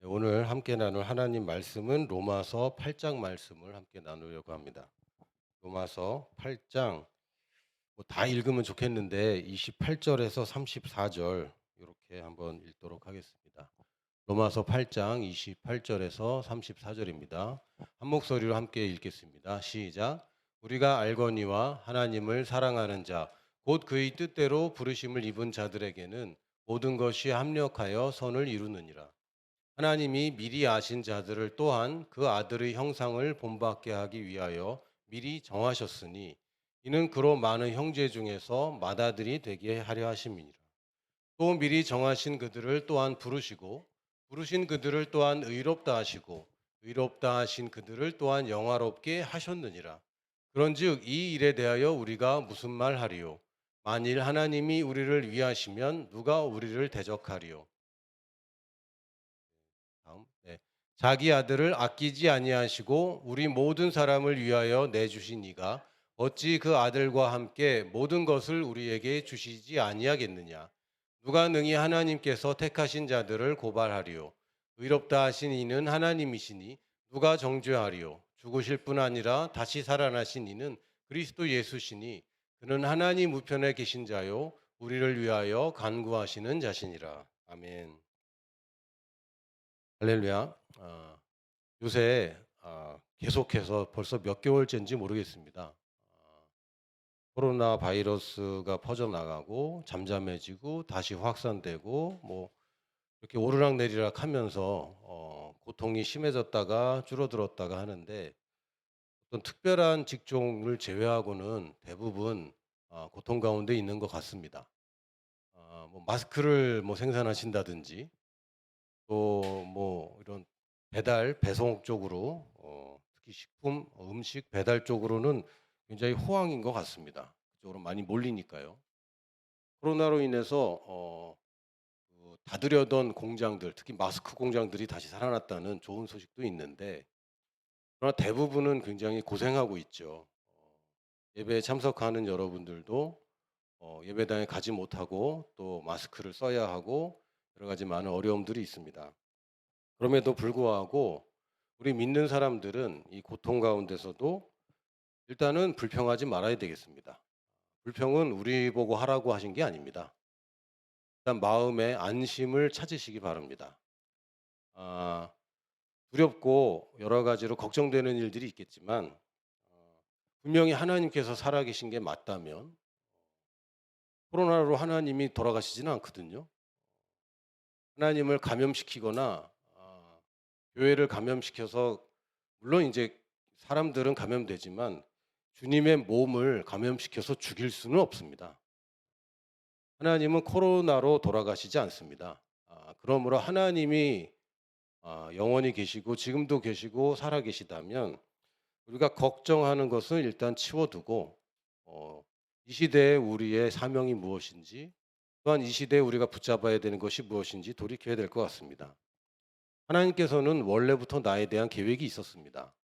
네, 오늘 함께 나눌 하나님 말씀은 로마서 8장 말씀을 함께 나누려고 합니다. 로마서 8장 다 읽으면 좋겠는데 28절에서 34절 이렇게 한번 읽도록 하겠습니다. 로마서 8장 28절에서 34절입니다. 한 목소리로 함께 읽겠습니다. 시작. 우리가 알거니와 하나님을 사랑하는 자, 곧 그의 뜻대로 부르심을 입은 자들에게는 모든 것이 합력하여 선을 이루느니라. 하나님이 미리 아신 자들을 또한 그 아들의 형상을 본받게 하기 위하여 미리 정하셨으니 이는 그로 많은 형제 중에서 맏아들이 되게 하려 하심이니라. 또 미리 정하신 그들을 또한 부르시고 부르신 그들을 또한 의롭다 하시고 의롭다 하신 그들을 또한 영화롭게 하셨느니라. 그런즉 이 일에 대하여 우리가 무슨 말 하리요? 만일 하나님이 우리를 위하시면 누가 우리를 대적하리요? 다음. 네. 자기 아들을 아끼지 아니하시고 우리 모든 사람을 위하여 내주신 이가 어찌 그 아들과 함께 모든 것을 우리에게 주시지 아니하겠느냐? 누가 능히 하나님께서 택하신 자들을 고발하리요? 의롭다 하신 이는 하나님이시니 누가 정죄하리요? 죽으실 뿐 아니라 다시 살아나신 이는 그리스도 예수시니 그는 하나님 우편에 계신 자요 우리를 위하여 간구하시는 자시니라. 아멘. 할렐루야. 요새 계속해서 벌써 몇 개월째인지 모르겠습니다. 코로나 바이러스가 퍼져나가고 잠잠해지고 다시 확산되고 뭐 이렇게 오르락내리락 하면서 고통이 심해졌다가 줄어들었다가 하는데 어떤 특별한 직종을 제외하고는 대부분 고통 가운데 있는 것 같습니다. 뭐 마스크를 뭐 생산하신다든지 또 뭐 이런 배달, 배송 쪽으로 특히 식품, 음식 배달 쪽으로는 굉장히 호황인 것 같습니다. 그쪽으로 많이 몰리니까요. 코로나로 인해서 그 닫으려던 공장들, 특히 마스크 공장들이 다시 살아났다는 좋은 소식도 있는데 그러나 대부분은 굉장히 고생하고 있죠. 예배에 참석하는 여러분들도 예배당에 가지 못하고 또 마스크를 써야 하고 여러 가지 많은 어려움들이 있습니다. 그럼에도 불구하고 우리 믿는 사람들은 이 고통 가운데서도 일단은 불평하지 말아야 되겠습니다. 불평은 우리 보고 하라고 하신 게 아닙니다. 일단 마음의 안심을 찾으시기 바랍니다. 아, 두렵고 여러 가지로 걱정되는 일들이 있겠지만 분명히 하나님께서 살아계신 게 맞다면 코로나로 하나님이 돌아가시지는 않거든요. 하나님을 감염시키거나 교회를 감염시켜서 물론 이제 사람들은 감염되지만 주님의 몸을 감염시켜서 죽일 수는 없습니다. 하나님은 코로나로 돌아가시지 않습니다. 그러므로 하나님이 영원히 계시고 지금도 계시고 살아 계시다면 우리가 걱정하는 것은 일단 치워두고 어, 이 시대에 우리의 사명이 무엇인지 또한 이 시대에 우리가 붙잡아야 되는 것이 무엇인지 돌이켜야 될 것 같습니다. 하나님께서는 원래부터 나에 대한 계획이 있었습니다.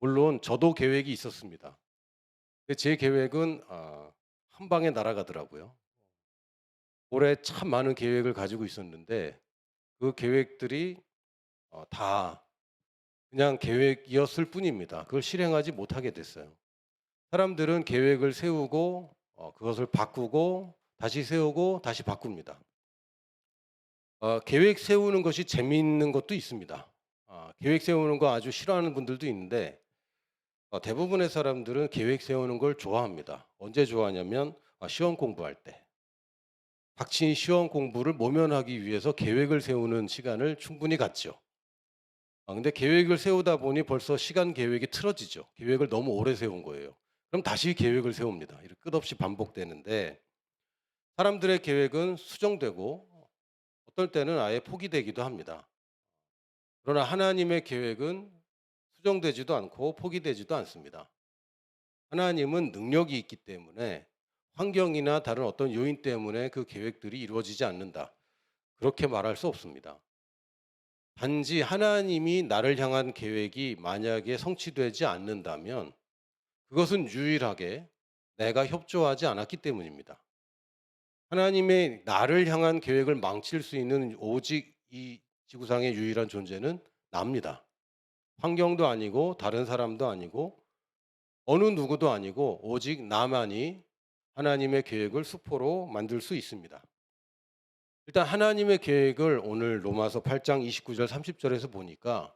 물론 저도 계획이 있었습니다. 근데 제 계획은 한 방에 날아가더라고요. 올해 참 많은 계획을 가지고 있었는데 그 계획들이 다 그냥 계획이었을 뿐입니다. 그걸 실행하지 못하게 됐어요. 사람들은 계획을 세우고 그것을 바꾸고 다시 세우고 다시 바꿉니다. 계획 세우는 것이 재미있는 것도 있습니다. 계획 세우는 거 아주 싫어하는 분들도 있는데 대부분의 사람들은 계획 세우는 걸 좋아합니다. 언제 좋아하냐면 시험 공부할 때. 닥친 시험 공부를 모면하기 위해서 계획을 세우는 시간을 충분히 갖죠. 근데 계획을 세우다 보니 벌써 시간 계획이 틀어지죠. 계획을 너무 오래 세운 거예요. 그럼 다시 계획을 세웁니다. 이렇게 끝없이 반복되는데 사람들의 계획은 수정되고 어떨 때는 아예 포기되기도 합니다. 그러나 하나님의 계획은 수정되지도 않고 포기되지도 않습니다. 하나님은 능력이 있기 때문에 환경이나 다른 어떤 요인 때문에 그 계획들이 이루어지지 않는다. 그렇게 말할 수 없습니다. 단지 하나님이 나를 향한 계획이 만약에 성취되지 않는다면 그것은 유일하게 내가 협조하지 않았기 때문입니다. 하나님의 나를 향한 계획을 망칠 수 있는 오직 이 지구상의 유일한 존재는 나입니다. 환경도 아니고 다른 사람도 아니고 어느 누구도 아니고 오직 나만이 하나님의 계획을 수포로 만들 수 있습니다. 일단 하나님의 계획을 오늘 로마서 8장 29절 30절에서 보니까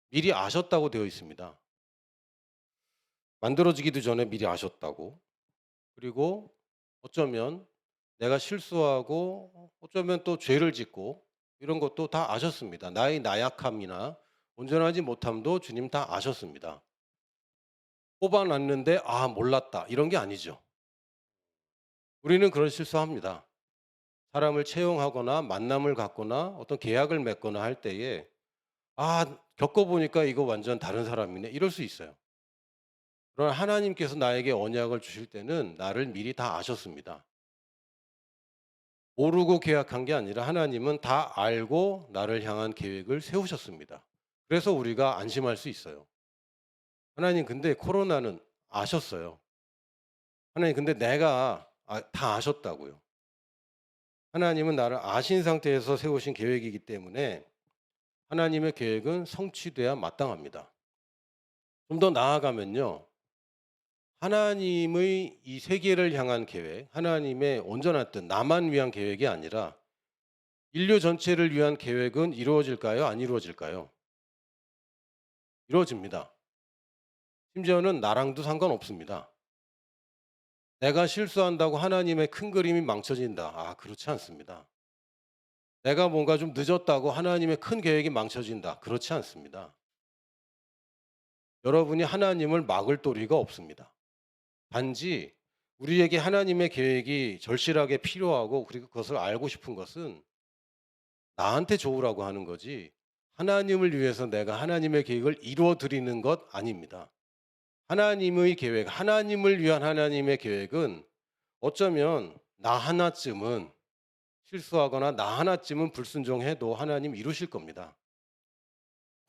미리 아셨다고 되어 있습니다. 만들어지기도 전에 미리 아셨다고. 그리고 어쩌면 내가 실수하고 어쩌면 또 죄를 짓고 이런 것도 다 아셨습니다. 나의 나약함이나 온전하지 못함도 주님 다 아셨습니다. 뽑아놨는데 아 몰랐다 이런 게 아니죠. 우리는 그런 실수합니다. 사람을 채용하거나 만남을 갖거나 어떤 계약을 맺거나 할 때에 아 겪어보니까 이거 완전 다른 사람이네 이럴 수 있어요. 그러나 하나님께서 나에게 언약을 주실 때는 나를 미리 다 아셨습니다. 모르고 계약한 게 아니라 하나님은 다 알고 나를 향한 계획을 세우셨습니다. 그래서 우리가 안심할 수 있어요. 하나님 근데 코로나는 아셨어요. 하나님 근데 내가 다 아셨다고요. 하나님은 나를 아신 상태에서 세우신 계획이기 때문에 하나님의 계획은 성취돼야 마땅합니다. 좀 더 나아가면요. 하나님의 이 세계를 향한 계획, 하나님의 온전한 뜻, 나만 위한 계획이 아니라 인류 전체를 위한 계획은 이루어질까요? 안 이루어질까요? 이루어집니다. 심지어는 나랑도 상관없습니다. 내가 실수한다고 하나님의 큰 그림이 망쳐진다. 아, 그렇지 않습니다. 내가 뭔가 좀 늦었다고 하나님의 큰 계획이 망쳐진다. 그렇지 않습니다. 여러분이 하나님을 막을 도리가 없습니다. 단지 우리에게 하나님의 계획이 절실하게 필요하고 그리고 그것을 알고 싶은 것은 나한테 좋으라고 하는 거지 하나님을 위해서 내가 하나님의 계획을 이루어 드리는 것 아닙니다. 하나님의 계획, 하나님을 위한 하나님의 계획은 어쩌면 나 하나쯤은 실수하거나 나 하나쯤은 불순종해도 하나님 이루실 겁니다.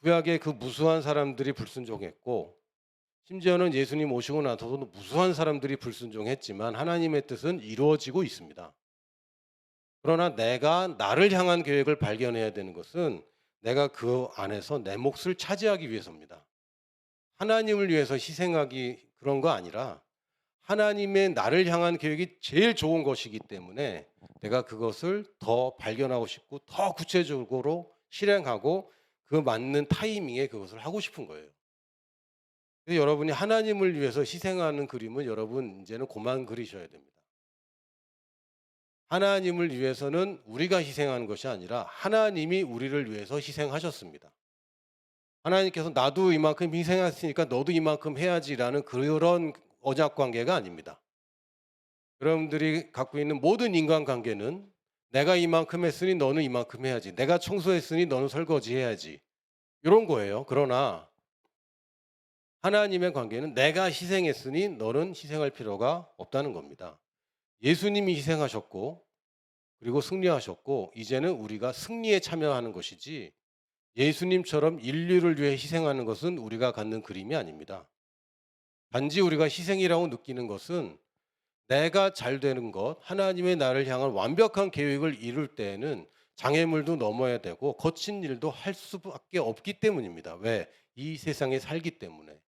구약의 그 무수한 사람들이 불순종했고 심지어는 예수님 오시고 나서도 무수한 사람들이 불순종했지만 하나님의 뜻은 이루어지고 있습니다. 그러나 내가 나를 향한 계획을 발견해야 되는 것은 내가 그 안에서 내 몫을 차지하기 위해서입니다. 하나님을 위해서 희생하기 그런 거 아니라 하나님의 나를 향한 계획이 제일 좋은 것이기 때문에 내가 그것을 더 발견하고 싶고 더 구체적으로 실행하고 그 맞는 타이밍에 그것을 하고 싶은 거예요. 그래서 여러분이 하나님을 위해서 희생하는 그림은 여러분 이제는 그만 그리셔야 됩니다. 하나님을 위해서는 우리가 희생하는 것이 아니라 하나님이 우리를 위해서 희생하셨습니다. 하나님께서 나도 이만큼 희생했으니까 너도 이만큼 해야지라는 그런 언약 관계가 아닙니다. 여러분들이 갖고 있는 모든 인간관계는 내가 이만큼 했으니 너는 이만큼 해야지. 내가 청소했으니 너는 설거지 해야지. 이런 거예요. 그러나 하나님의 관계는 내가 희생했으니 너는 희생할 필요가 없다는 겁니다. 예수님이 희생하셨고 그리고 승리하셨고 이제는 우리가 승리에 참여하는 것이지 예수님처럼 인류를 위해 희생하는 것은 우리가 갖는 그림이 아닙니다. 단지 우리가 희생이라고 느끼는 것은 내가 잘 되는 것, 하나님의 나를 향한 완벽한 계획을 이룰 때에는 장애물도 넘어야 되고 거친 일도 할 수밖에 없기 때문입니다. 왜? 이 세상에 살기 때문에.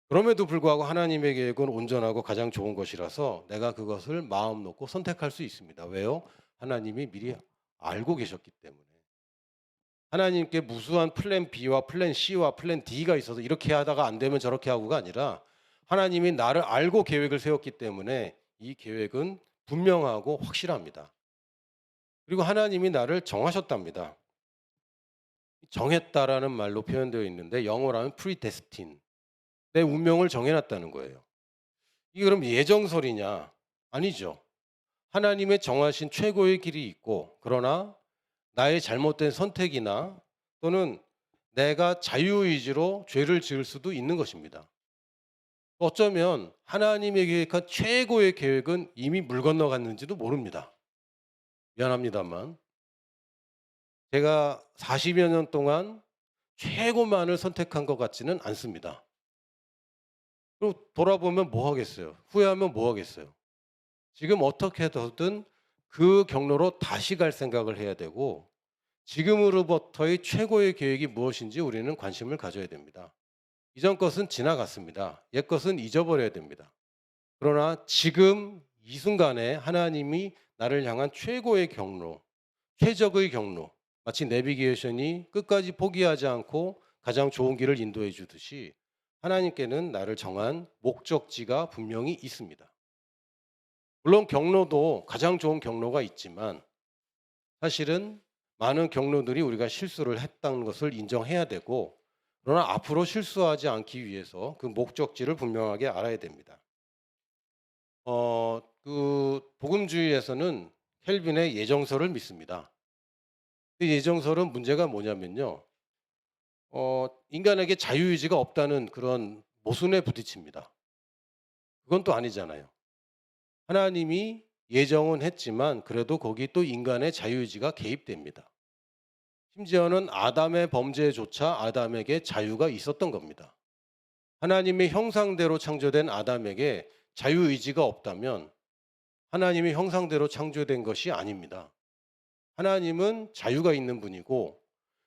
그럼에도 불구하고 하나님의 계획은 온전하고 가장 좋은 것이라서 내가 그것을 마음 놓고 선택할 수 있습니다. 왜요? 하나님이 미리 알고 계셨기 때문에. 하나님께 무수한 플랜 B와 플랜 C와 플랜 D가 있어서 이렇게 하다가 안 되면 저렇게 하고가 아니라 하나님이 나를 알고 계획을 세웠기 때문에 이 계획은 분명하고 확실합니다. 그리고 하나님이 나를 정하셨답니다. 정했다라는 말로 표현되어 있는데 영어로 하면 predestined. 내 운명을 정해놨다는 거예요. 이게 그럼 예정설이냐? 아니죠. 하나님의 정하신 최고의 길이 있고 그러나 나의 잘못된 선택이나 또는 내가 자유의지로 죄를 지을 수도 있는 것입니다. 어쩌면 하나님의 계획한 최고의 계획은 이미 물 건너갔는지도 모릅니다. 미안합니다만 제가 40여 년 동안 최고만을 선택한 것 같지는 않습니다. 그리고 돌아보면 뭐 하겠어요? 후회하면 뭐 하겠어요? 지금 어떻게 해서든 그 경로로 다시 갈 생각을 해야 되고 지금으로부터의 최고의 계획이 무엇인지 우리는 관심을 가져야 됩니다. 이전 것은 지나갔습니다. 옛 것은 잊어버려야 됩니다. 그러나 지금 이 순간에 하나님이 나를 향한 최고의 경로, 최적의 경로, 마치 내비게이션이 끝까지 포기하지 않고 가장 좋은 길을 인도해 주듯이 하나님께는 나를 정한 목적지가 분명히 있습니다. 물론 경로도 가장 좋은 경로가 있지만 사실은 많은 경로들이 우리가 실수를 했다는 것을 인정해야 되고, 그러나 앞으로 실수하지 않기 위해서 그 목적지를 분명하게 알아야 됩니다. 그 복음주의에서는 켈빈의 예정설을 믿습니다. 그 예정설은 문제가 뭐냐면요. 인간에게 자유의지가 없다는 그런 모순에 부딪힙니다. 그건 또 아니잖아요. 하나님이 예정은 했지만 그래도 거기 또 인간의 자유의지가 개입됩니다. 심지어는 아담의 범죄조차 아담에게 자유가 있었던 겁니다. 하나님의 형상대로 창조된 아담에게 자유의지가 없다면 하나님의 형상대로 창조된 것이 아닙니다. 하나님은 자유가 있는 분이고,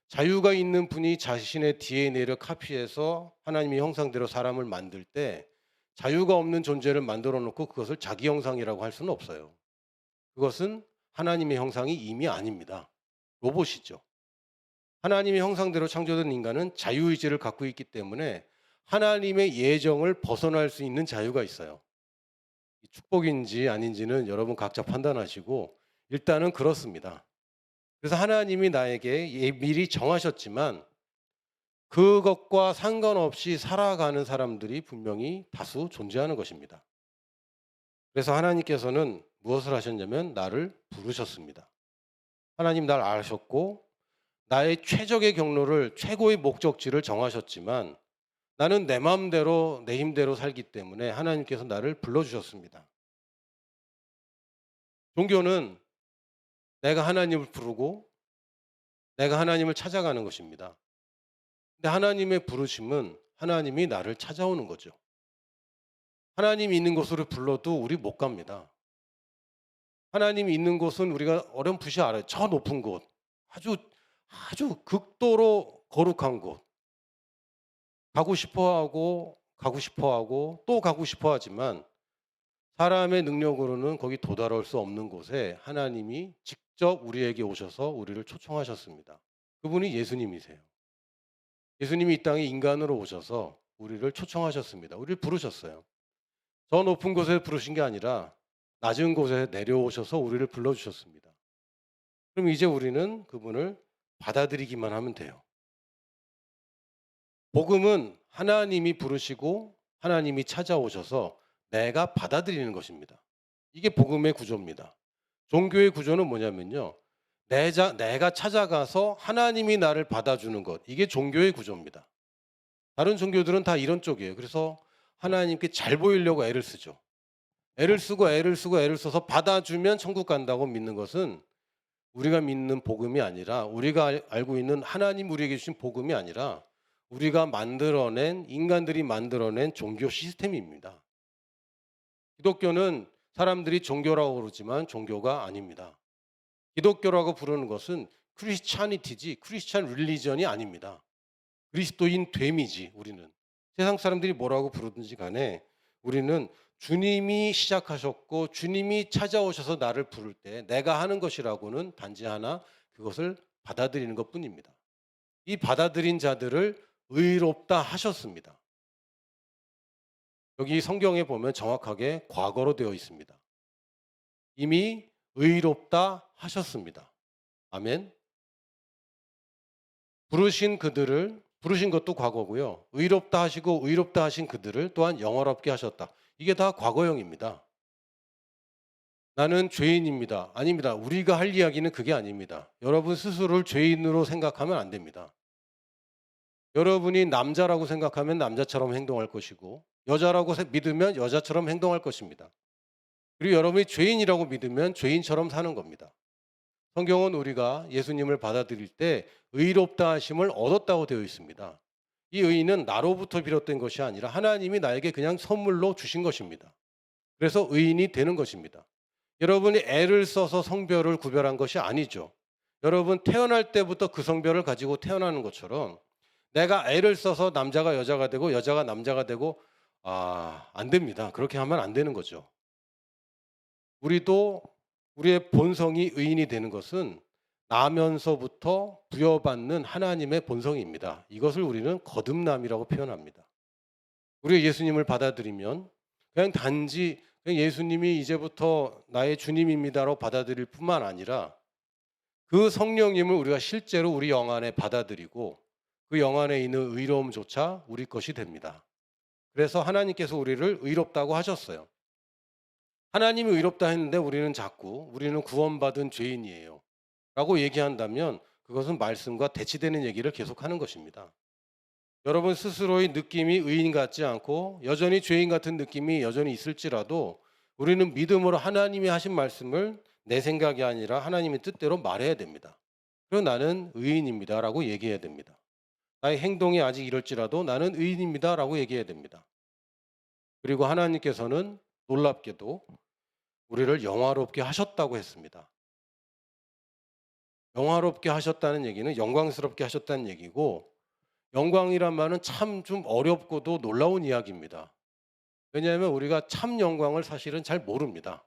자유가 있는 분이 자신의 DNA를 카피해서 하나님의 형상대로 사람을 만들 때 자유가 없는 존재를 만들어 놓고 그것을 자기 형상이라고 할 수는 없어요. 그것은 하나님의 형상이 이미 아닙니다. 로봇이죠. 하나님의 형상대로 창조된 인간은 자유의지를 갖고 있기 때문에 하나님의 예정을 벗어날 수 있는 자유가 있어요. 축복인지 아닌지는 여러분 각자 판단하시고, 일단은 그렇습니다. 그래서 하나님이 나에게 미리 정하셨지만 그것과 상관없이 살아가는 사람들이 분명히 다수 존재하는 것입니다. 그래서 하나님께서는 무엇을 하셨냐면 나를 부르셨습니다. 하나님 날 아셨고 나의 최적의 경로를, 최고의 목적지를 정하셨지만 나는 내 마음대로 내 힘대로 살기 때문에 하나님께서 나를 불러주셨습니다. 종교는 내가 하나님을 부르고 내가 하나님을 찾아가는 것입니다. 근데 하나님의 부르심은 하나님이 나를 찾아오는 거죠. 하나님이 있는 곳으로 불러도 우리 못 갑니다. 하나님이 있는 곳은 우리가 어렴풋이 알아요. 저 높은 곳, 아주 극도로 거룩한 곳, 가고 싶어하고 또 가고 싶어하지만 사람의 능력으로는 거기 도달할 수 없는 곳에 하나님이 직접 우리에게 오셔서 우리를 초청하셨습니다. 그분이 예수님이세요. 예수님이 이 땅에 인간으로 오셔서 우리를 초청하셨습니다. 우리를 부르셨어요. 저 높은 곳에 부르신 게 아니라 낮은 곳에 내려오셔서 우리를 불러주셨습니다. 그럼 이제 우리는 그분을 받아들이기만 하면 돼요. 복음은 하나님이 부르시고 하나님이 찾아오셔서 내가 받아들이는 것입니다. 이게 복음의 구조입니다. 종교의 구조는 뭐냐면요. 내가 찾아가서 하나님이 나를 받아주는 것. 이게 종교의 구조입니다. 다른 종교들은 다 이런 쪽이에요. 그래서 하나님께 잘 보이려고 애를 쓰죠. 애를 써서 받아주면 천국 간다고 믿는 것은 우리가 믿는 복음이 아니라, 우리가 알고 있는 하나님 우리에게 주신 복음이 아니라 우리가 인간들이 만들어낸 종교 시스템입니다. 기독교는 사람들이 종교라고 그러지만 종교가 아닙니다. 기독교라고 부르는 것은 크리스찬이티지 크리스찬 릴리전이 아닙니다. 그리스도인 됨이지. 우리는 세상 사람들이 뭐라고 부르든지 간에 우리는 주님이 시작하셨고 주님이 찾아오셔서 나를 부를 때 내가 하는 것이라고는 단지 하나, 그것을 받아들이는 것뿐입니다. 이 받아들인 자들을 의롭다 하셨습니다. 여기 성경에 보면 정확하게 과거로 되어 있습니다. 이미 의롭다 하셨습니다. 아멘. 부르신 것도 과거고요. 의롭다 하시고 의롭다 하신 그들을 또한 영화롭게 하셨다. 이게 다 과거형입니다. 나는 죄인입니다. 아닙니다. 우리가 할 이야기는 그게 아닙니다. 여러분 스스로를 죄인으로 생각하면 안 됩니다. 여러분이 남자라고 생각하면 남자처럼 행동할 것이고, 여자라고 믿으면 여자처럼 행동할 것입니다. 그리고 여러분이 죄인이라고 믿으면 죄인처럼 사는 겁니다. 성경은 우리가 예수님을 받아들일 때 의롭다 하심을 얻었다고 되어 있습니다. 이 의는 나로부터 비롯된 것이 아니라 하나님이 나에게 그냥 선물로 주신 것입니다. 그래서 의인이 되는 것입니다. 여러분이 애를 써서 성별을 구별한 것이 아니죠. 여러분 태어날 때부터 그 성별을 가지고 태어나는 것처럼 내가 애를 써서 남자가 여자가 되고 여자가 남자가 되고 안 됩니다. 그렇게 하면 안 되는 거죠. 우리도 우리의 본성이 의인이 되는 것은 나면서부터 부여받는 하나님의 본성입니다. 이것을 우리는 거듭남이라고 표현합니다. 우리가 예수님을 받아들이면 그냥 단지 그냥 예수님이 이제부터 나의 주님입니다로 받아들일 뿐만 아니라 그 성령님을 우리가 실제로 우리 영 안에 받아들이고 그 영 안에 있는 의로움조차 우리 것이 됩니다. 그래서 하나님께서 우리를 의롭다고 하셨어요. 하나님이 의롭다 했는데 우리는 자꾸 우리는 구원받은 죄인이에요 라고 얘기한다면 그것은 말씀과 대치되는 얘기를 계속하는 것입니다. 여러분 스스로의 느낌이 의인 같지 않고 여전히 죄인 같은 느낌이 여전히 있을지라도 우리는 믿음으로 하나님이 하신 말씀을 내 생각이 아니라 하나님의 뜻대로 말해야 됩니다. 그리고 나는 의인입니다 라고 얘기해야 됩니다. 나의 행동이 아직 이럴지라도 나는 의인입니다 라고 얘기해야 됩니다. 그리고 하나님께서는 놀랍게도 우리를 영화롭게 하셨다고 했습니다. 영화롭게 하셨다는 얘기는 영광스럽게 하셨다는 얘기고 영광이란 말은 참 좀 어렵고도 놀라운 이야기입니다. 왜냐하면 우리가 참 영광을 사실은 잘 모릅니다.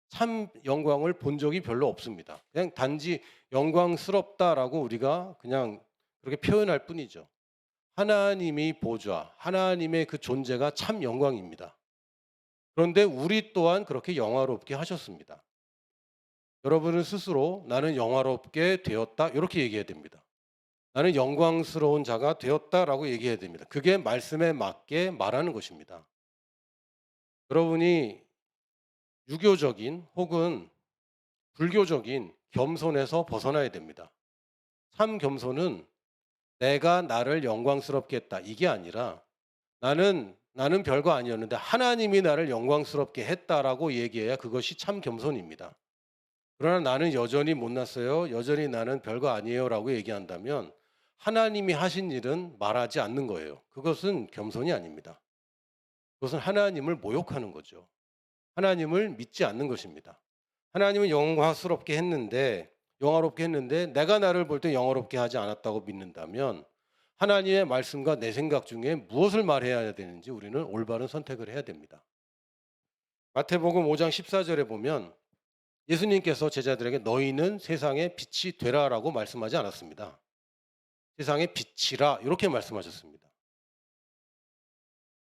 참 영광을 본 적이 별로 없습니다. 그냥 단지 영광스럽다라고 우리가 그냥 그렇게 표현할 뿐이죠. 하나님의 보좌, 하나님의 그 존재가 참 영광입니다. 그런데 우리 또한 그렇게 영화롭게 하셨습니다. 여러분은 스스로 나는 영화롭게 되었다 이렇게 얘기해야 됩니다. 나는 영광스러운 자가 되었다라고 얘기해야 됩니다. 그게 말씀에 맞게 말하는 것입니다. 여러분이 유교적인 혹은 불교적인 겸손에서 벗어나야 됩니다. 참 겸손은 내가 나를 영광스럽게 했다 이게 아니라 나는 별거 아니었는데 하나님이 나를 영광스럽게 했다라고 얘기해야 그것이 참 겸손입니다. 그러나 나는 여전히 못났어요. 여전히 나는 별거 아니에요라고 얘기한다면 하나님이 하신 일은 말하지 않는 거예요. 그것은 겸손이 아닙니다. 그것은 하나님을 모욕하는 거죠. 하나님을 믿지 않는 것입니다. 하나님은 영광스럽게 했는데 영화롭게 했는데 내가 나를 볼 때 영화롭게 하지 않았다고 믿는다면 하나님의 말씀과 내 생각 중에 무엇을 말해야 되는지 우리는 올바른 선택을 해야 됩니다. 마태복음 5장 14절에 보면 예수님께서 제자들에게 너희는 세상의 빛이 되라라고 말씀하지 않았습니다. 세상의 빛이라 이렇게 말씀하셨습니다.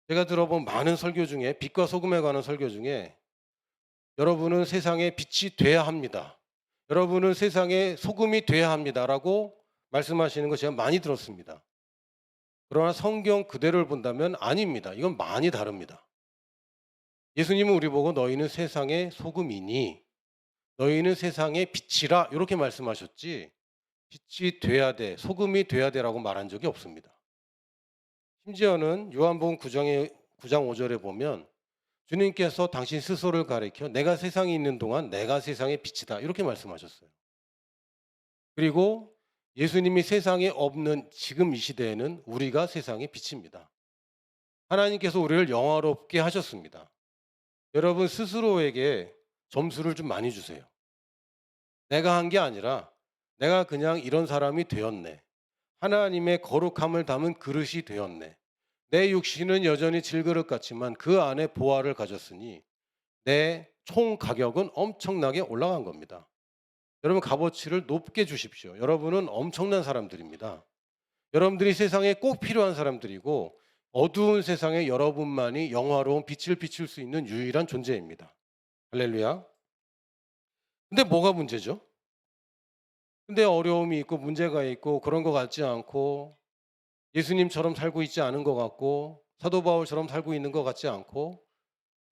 제가 들어본 많은 설교 중에 빛과 소금에 관한 설교 중에 여러분은 세상의 빛이 돼야 합니다. 여러분은 세상의 소금이 돼야 합니다라고 말씀하시는 거 제가 많이 들었습니다. 그러나 성경 그대로를 본다면 아닙니다. 이건 많이 다릅니다. 예수님은 우리 보고 너희는 세상의 소금이니 너희는 세상의 빛이라 이렇게 말씀하셨지 빛이 돼야 돼, 소금이 돼야 돼라고 말한 적이 없습니다. 심지어는 요한복음 9장 5절에 보면 주님께서 당신 스스로를 가리켜 내가 세상에 있는 동안 내가 세상의 빛이다 이렇게 말씀하셨어요. 그리고 예수님이 세상에 없는 지금 이 시대에는 우리가 세상의 빛입니다. 하나님께서 우리를 영화롭게 하셨습니다. 여러분 스스로에게 점수를 좀 많이 주세요. 내가 한 게 아니라 내가 그냥 이런 사람이 되었네. 하나님의 거룩함을 담은 그릇이 되었네. 내 육신은 여전히 질그릇 같지만 그 안에 보화를 가졌으니 내 총 가격은 엄청나게 올라간 겁니다. 여러분 값어치를 높게 주십시오. 여러분은 엄청난 사람들입니다. 여러분들이 세상에 꼭 필요한 사람들이고 어두운 세상에 여러분만이 영화로운 빛을 비출 수 있는 유일한 존재입니다. 할렐루야. 근데 뭐가 문제죠? 근데 어려움이 있고 문제가 있고 그런 것 같지 않고 예수님처럼 살고 있지 않은 것 같고 사도 바울처럼 살고 있는 것 같지 않고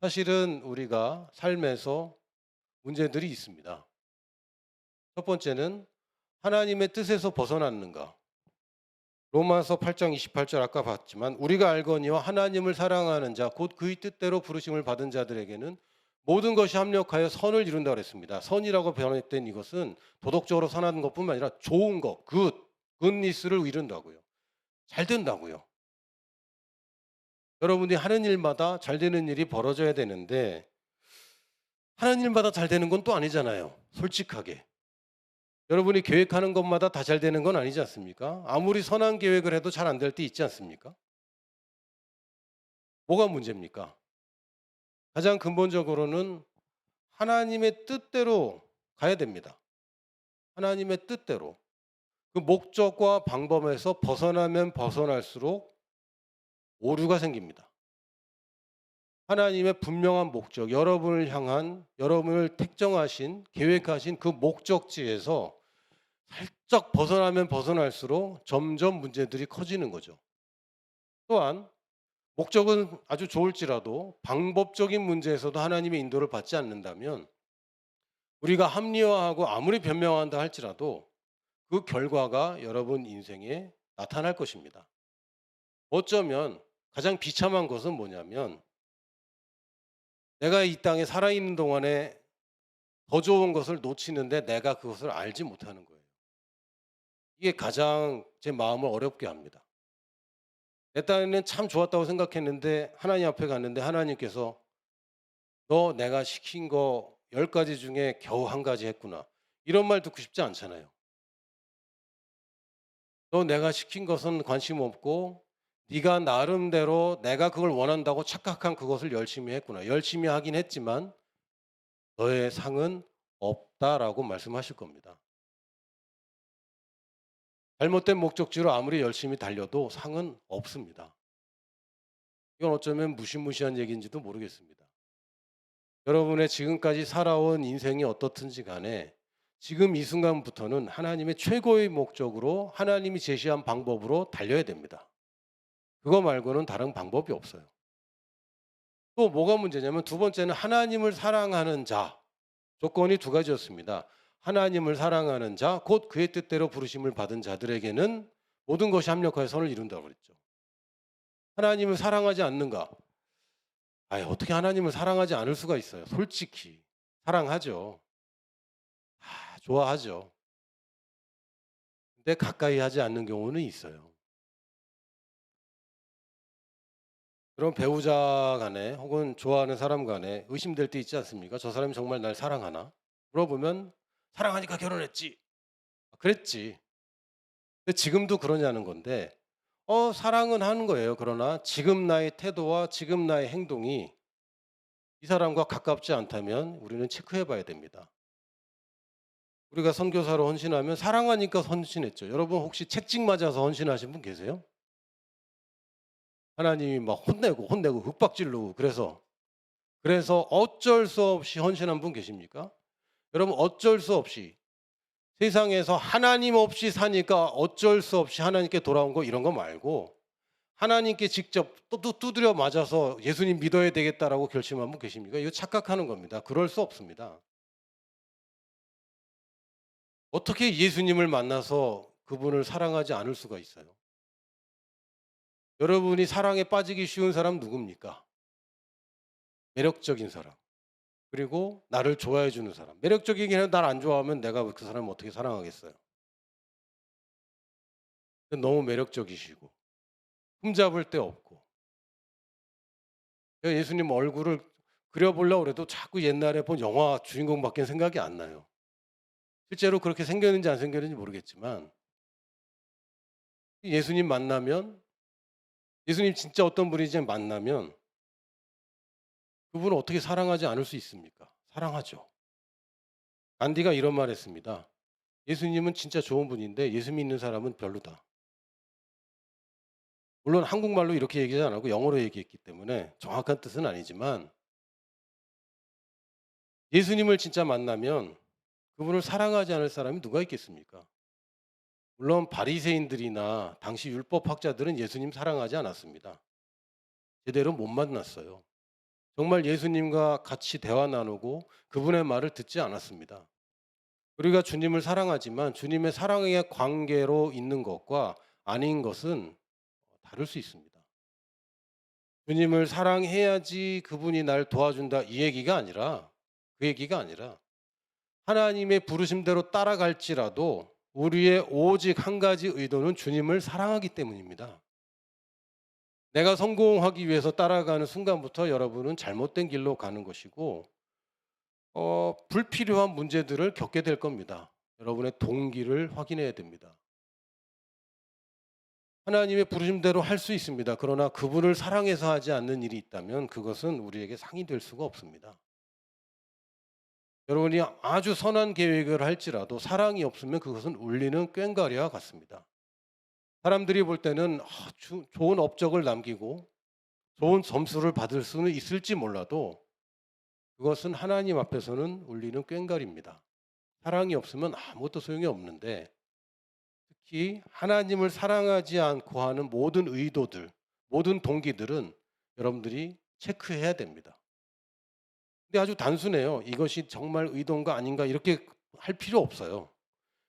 사실은 우리가 삶에서 문제들이 있습니다. 첫 번째는 하나님의 뜻에서 벗어났는가. 로마서 8장 28절 아까 봤지만 우리가 알거니와 하나님을 사랑하는 자 곧 그의 뜻대로 부르심을 받은 자들에게는 모든 것이 합력하여 선을 이룬다고 했습니다. 선이라고 번역된 이것은 도덕적으로 선한 것뿐만 아니라 좋은 것, 굿니스를 이룬다고요. 잘 된다고요. 여러분이 하는 일마다 잘 되는 일이 벌어져야 되는데 하는 일마다 잘 되는 건 또 아니잖아요. 솔직하게. 여러분이 계획하는 것마다 다 잘 되는 건 아니지 않습니까? 아무리 선한 계획을 해도 잘 안 될 때 있지 않습니까? 뭐가 문제입니까? 가장 근본적으로는 하나님의 뜻대로 가야 됩니다. 하나님의 뜻대로. 그 목적과 방법에서 벗어나면 벗어날수록 오류가 생깁니다. 하나님의 분명한 목적, 여러분을 향한, 여러분을 택정하신, 계획하신 그 목적지에서 살짝 벗어나면 벗어날수록 점점 문제들이 커지는 거죠. 또한 목적은 아주 좋을지라도 방법적인 문제에서도 하나님의 인도를 받지 않는다면 우리가 합리화하고 아무리 변명한다 할지라도 그 결과가 여러분 인생에 나타날 것입니다. 어쩌면 가장 비참한 것은 뭐냐면 내가 이 땅에 살아있는 동안에 더 좋은 것을 놓치는데 내가 그것을 알지 못하는 거예요. 이게 가장 제 마음을 어렵게 합니다. 내 딴에는 참 좋았다고 생각했는데 하나님 앞에 갔는데 하나님께서 너 내가 시킨 거 10가지 중에 겨우 한 가지 했구나. 이런 말 듣고 싶지 않잖아요. 너 내가 시킨 것은 관심 없고 네가 나름대로 내가 그걸 원한다고 착각한 그것을 열심히 했구나. 열심히 하긴 했지만 너의 상은 없다라고 말씀하실 겁니다. 잘못된 목적지로 아무리 열심히 달려도 상은 없습니다. 이건 어쩌면 무시무시한 얘기인지도 모르겠습니다. 여러분의 지금까지 살아온 인생이 어떻든지 간에 지금 이 순간부터는 하나님의 최고의 목적으로 하나님이 제시한 방법으로 달려야 됩니다. 그거 말고는 다른 방법이 없어요. 또 뭐가 문제냐면 두 번째는 하나님을 사랑하는 자. 조건이 두 가지였습니다. 하나님을 사랑하는 자, 곧 그의 뜻대로 부르심을 받은 자들에게는 모든 것이 합력하여 선을 이룬다고 그랬죠. 하나님을 사랑하지 않는가? 어떻게 하나님을 사랑하지 않을 수가 있어요? 솔직히 사랑하죠. 좋아하죠. 근데 가까이 하지 않는 경우는 있어요. 그럼 배우자 간에 혹은 좋아하는 사람 간에 의심될 때 있지 않습니까? 저 사람이 정말 날 사랑하나? 물어보면 사랑하니까 결혼했지. 그랬지. 근데 지금도 그러냐는 건데 사랑은 하는 거예요. 그러나 지금 나의 태도와 지금 나의 행동이 이 사람과 가깝지 않다면 우리는 체크해 봐야 됩니다. 우리가 선교사로 헌신하면 사랑하니까 헌신했죠. 여러분 혹시 책찍 맞아서 헌신하신 분 계세요? 하나님이 막 혼내고 윽박질르고 그래서 어쩔 수 없이 헌신한 분 계십니까? 여러분 어쩔 수 없이 세상에서 하나님 없이 사니까 어쩔 수 없이 하나님께 돌아온 거 이런 거 말고 하나님께 직접 두드려 맞아서 예수님 믿어야 되겠다라고 결심한 분 계십니까? 이거 착각하는 겁니다. 그럴 수 없습니다. 어떻게 예수님을 만나서 그분을 사랑하지 않을 수가 있어요? 여러분이 사랑에 빠지기 쉬운 사람 누굽니까? 매력적인 사람. 그리고 나를 좋아해 주는 사람. 매력적이긴 해도 날 안 좋아하면 내가 그 사람을 어떻게 사랑하겠어요? 너무 매력적이시고 흠잡을 데 없고 제가 예수님 얼굴을 그려보려고 그래도 자꾸 옛날에 본 영화 주인공밖에 생각이 안 나요. 실제로 그렇게 생겼는지 안 생겼는지 모르겠지만 예수님 만나면 예수님 진짜 어떤 분인지 만나면 그분을 어떻게 사랑하지 않을 수 있습니까? 사랑하죠. 간디가 이런 말 했습니다. 예수님은 진짜 좋은 분인데 예수 믿는 사람은 별로다. 물론 한국말로 이렇게 얘기하지 않았고 영어로 얘기했기 때문에 정확한 뜻은 아니지만 예수님을 진짜 만나면 그분을 사랑하지 않을 사람이 누가 있겠습니까? 물론 바리새인들이나 당시 율법학자들은 예수님 사랑하지 않았습니다. 제대로 못 만났어요. 정말 예수님과 같이 대화 나누고 그분의 말을 듣지 않았습니다. 우리가 주님을 사랑하지만 주님의 사랑의 관계로 있는 것과 아닌 것은 다를 수 있습니다. 주님을 사랑해야지 그분이 날 도와준다 이 얘기가 아니라 그 얘기가 아니라 하나님의 부르심대로 따라갈지라도 우리의 오직 한 가지 의도는 주님을 사랑하기 때문입니다. 내가 성공하기 위해서 따라가는 순간부터 여러분은 잘못된 길로 가는 것이고 불필요한 문제들을 겪게 될 겁니다. 여러분의 동기를 확인해야 됩니다. 하나님의 부르심대로 할 수 있습니다. 그러나 그분을 사랑해서 하지 않는 일이 있다면 그것은 우리에게 상이 될 수가 없습니다. 여러분이 아주 선한 계획을 할지라도 사랑이 없으면 그것은 울리는 꽹과리와 같습니다. 사람들이 볼 때는 좋은 업적을 남기고 좋은 점수를 받을 수는 있을지 몰라도 그것은 하나님 앞에서는 울리는 꽹과리입니다. 사랑이 없으면 아무것도 소용이 없는데, 특히 하나님을 사랑하지 않고 하는 모든 의도들, 모든 동기들은 여러분들이 체크해야 됩니다. 근데 아주 단순해요. 이것이 정말 의도인가 아닌가 이렇게 할 필요 없어요.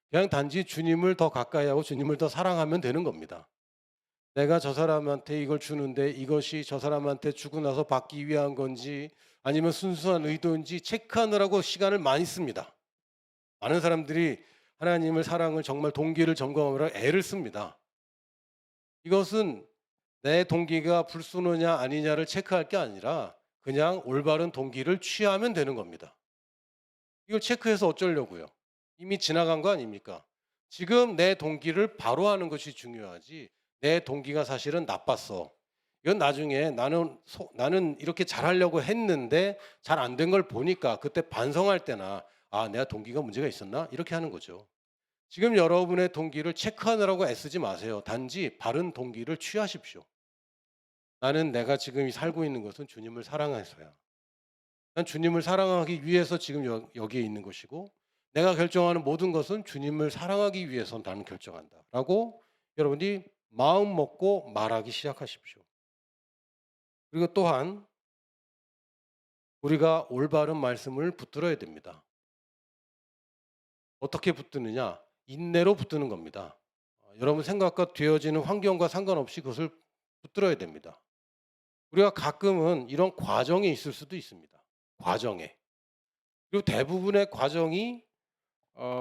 그냥 단지 주님을 더 가까이 하고 주님을 더 사랑하면 되는 겁니다. 내가 저 사람한테 이걸 주는데 이것이 저 사람한테 주고 나서 받기 위한 건지 아니면 순수한 의도인지 체크하느라고 시간을 많이 씁니다. 많은 사람들이 하나님을 사랑을 정말 동기를 점검하느라 애를 씁니다. 이것은 내 동기가 불순하냐 아니냐를 체크할 게 아니라 그냥 올바른 동기를 취하면 되는 겁니다. 이걸 체크해서 어쩌려고요? 이미 지나간 거 아닙니까? 지금 내 동기를 바로 하는 것이 중요하지 내 동기가 사실은 나빴어. 이건 나중에 나는 이렇게 잘하려고 했는데 잘 안 된 걸 보니까 그때 반성할 때나 내가 동기가 문제가 있었나? 이렇게 하는 거죠. 지금 여러분의 동기를 체크하느라고 애쓰지 마세요. 단지 바른 동기를 취하십시오. 나는 내가 지금 살고 있는 것은 주님을 사랑해서야. 난 주님을 사랑하기 위해서 지금 여기에 있는 것이고 내가 결정하는 모든 것은 주님을 사랑하기 위해서 나는 결정한다. 라고 여러분이 마음 먹고 말하기 시작하십시오. 그리고 또한 우리가 올바른 말씀을 붙들어야 됩니다. 어떻게 붙드느냐? 인내로 붙드는 겁니다. 여러분 생각과 되어지는 환경과 상관없이 그것을 붙들어야 됩니다. 우리가 가끔은 이런 과정이 있을 수도 있습니다. 과정에. 그리고 대부분의 과정이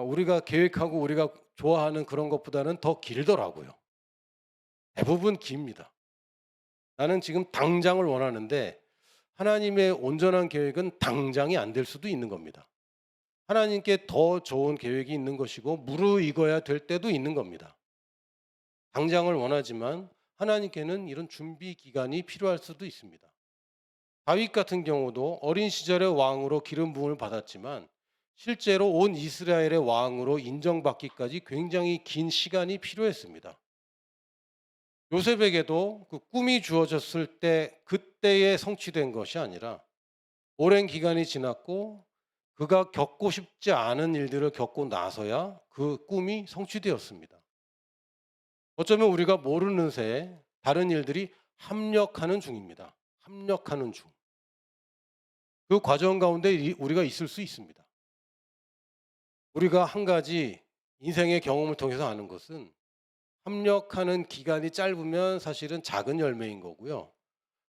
우리가 계획하고 우리가 좋아하는 그런 것보다는 더 길더라고요. 대부분 깁니다. 나는 지금 당장을 원하는데 하나님의 온전한 계획은 당장이 안 될 수도 있는 겁니다. 하나님께 더 좋은 계획이 있는 것이고 무르익어야 될 때도 있는 겁니다. 당장을 원하지만 하나님께는 이런 준비 기간이 필요할 수도 있습니다. 다윗 같은 경우도 어린 시절에 왕으로 기름 부음을 받았지만 실제로 온 이스라엘의 왕으로 인정받기까지 굉장히 긴 시간이 필요했습니다. 요셉에게도 그 꿈이 주어졌을 때 그때에 성취된 것이 아니라 오랜 기간이 지났고 그가 겪고 싶지 않은 일들을 겪고 나서야 그 꿈이 성취되었습니다. 어쩌면 우리가 모르는 새에 다른 일들이 합력하는 중입니다. 합력하는 중. 그 과정 가운데 우리가 있을 수 있습니다. 우리가 한 가지 인생의 경험을 통해서 아는 것은 합력하는 기간이 짧으면 사실은 작은 열매인 거고요.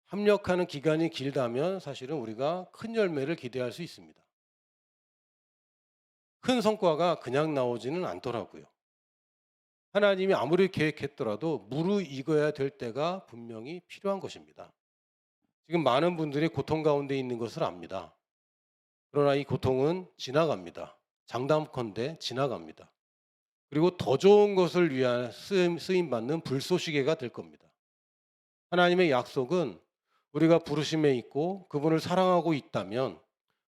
합력하는 기간이 길다면 사실은 우리가 큰 열매를 기대할 수 있습니다. 큰 성과가 그냥 나오지는 않더라고요. 하나님이 아무리 계획했더라도 무르익어야 될 때가 분명히 필요한 것입니다. 지금 많은 분들이 고통 가운데 있는 것을 압니다. 그러나 이 고통은 지나갑니다. 장담컨대 지나갑니다. 그리고 더 좋은 것을 위한 쓰임받는 불쏘시개가 될 겁니다. 하나님의 약속은 우리가 부르심에 있고 그분을 사랑하고 있다면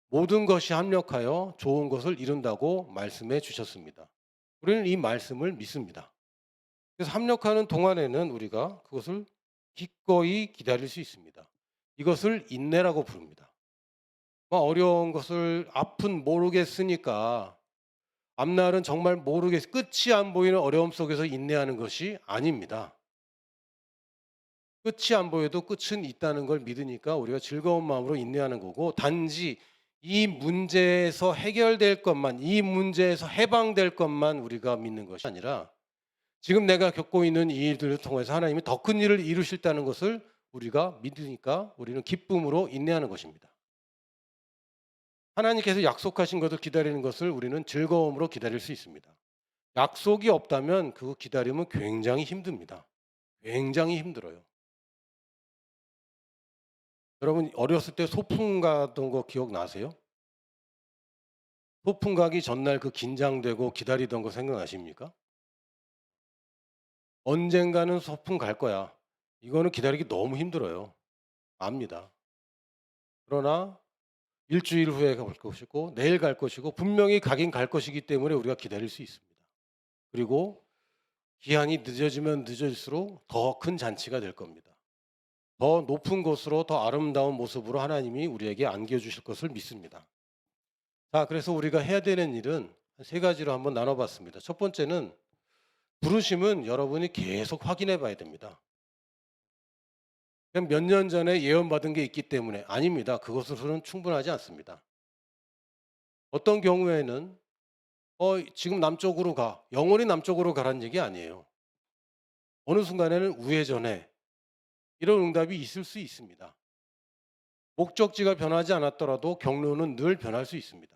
모든 것이 합력하여 좋은 것을 이룬다고 말씀해 주셨습니다. 우리는 이 말씀을 믿습니다. 그래서 합력하는 동안에는 우리가 그것을 기꺼이 기다릴 수 있습니다. 이것을 인내라고 부릅니다. 어려운 것을 앞은 모르겠으니까 앞날은 정말 끝이 안 보이는 어려움 속에서 인내하는 것이 아닙니다. 끝이 안 보여도 끝은 있다는 걸 믿으니까 우리가 즐거운 마음으로 인내하는 거고 단지 이 문제에서 해결될 것만, 이 문제에서 해방될 것만 우리가 믿는 것이 아니라 지금 내가 겪고 있는 이 일들을 통해서 하나님이 더 큰 일을 이루실다는 것을 우리가 믿으니까 우리는 기쁨으로 인내하는 것입니다. 하나님께서 약속하신 것을 기다리는 것을 우리는 즐거움으로 기다릴 수 있습니다. 약속이 없다면 그 기다림은 굉장히 힘듭니다. 굉장히 힘들어요. 여러분 어렸을 때 소풍 가던 거 기억나세요? 소풍 가기 전날 그 긴장되고 기다리던 거 생각나십니까? 언젠가는 소풍 갈 거야. 이거는 기다리기 너무 힘들어요. 압니다. 그러나 일주일 후에 갈 것이고 내일 갈 것이고 분명히 가긴 갈 것이기 때문에 우리가 기다릴 수 있습니다. 그리고 기한이 늦어지면 늦어질수록 더 큰 잔치가 될 겁니다. 더 높은 곳으로 더 아름다운 모습으로 하나님이 우리에게 안겨주실 것을 믿습니다. 자, 그래서 우리가 해야 되는 일은 세 가지로 한번 나눠봤습니다. 첫 번째는 부르심은 여러분이 계속 확인해 봐야 됩니다. 그냥 몇 년 전에 예언받은 게 있기 때문에 아닙니다. 그것으로는 충분하지 않습니다. 어떤 경우에는 지금 남쪽으로 가. 영원히 남쪽으로 가라는 얘기 아니에요. 어느 순간에는 우회전해. 이런 응답이 있을 수 있습니다. 목적지가 변하지 않았더라도 경로는 늘 변할 수 있습니다.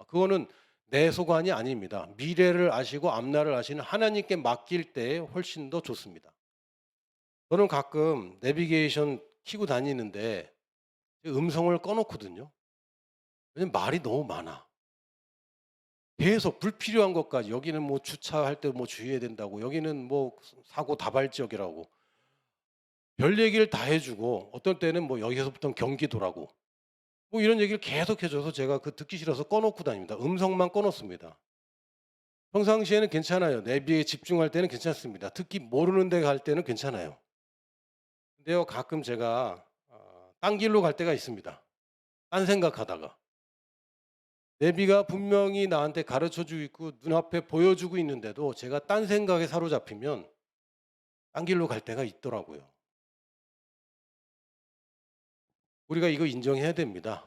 그거는 내 소관이 아닙니다. 미래를 아시고 앞날을 아시는 하나님께 맡길 때에 훨씬 더 좋습니다. 저는 가끔 내비게이션 키고 다니는데 음성을 꺼놓거든요. 왜냐면 말이 너무 많아. 계속 불필요한 것까지 여기는 뭐 주차할 때 뭐 주의해야 된다고 여기는 뭐 사고 다발 지역이라고 별 얘기를 다 해주고 어떨 때는 뭐 여기서부터 경기도라고 뭐 이런 얘기를 계속 해줘서 제가 그 듣기 싫어서 꺼놓고 다닙니다. 음성만 꺼놓습니다. 평상시에는 괜찮아요. 내비에 집중할 때는 괜찮습니다. 특히 모르는 데 갈 때는 괜찮아요. 근데요 가끔 제가 딴 길로 갈 때가 있습니다. 딴 생각하다가 내비가 분명히 나한테 가르쳐주고 있고 눈앞에 보여주고 있는데도 제가 딴 생각에 사로잡히면 딴 길로 갈 때가 있더라고요. 우리가 이거 인정해야 됩니다.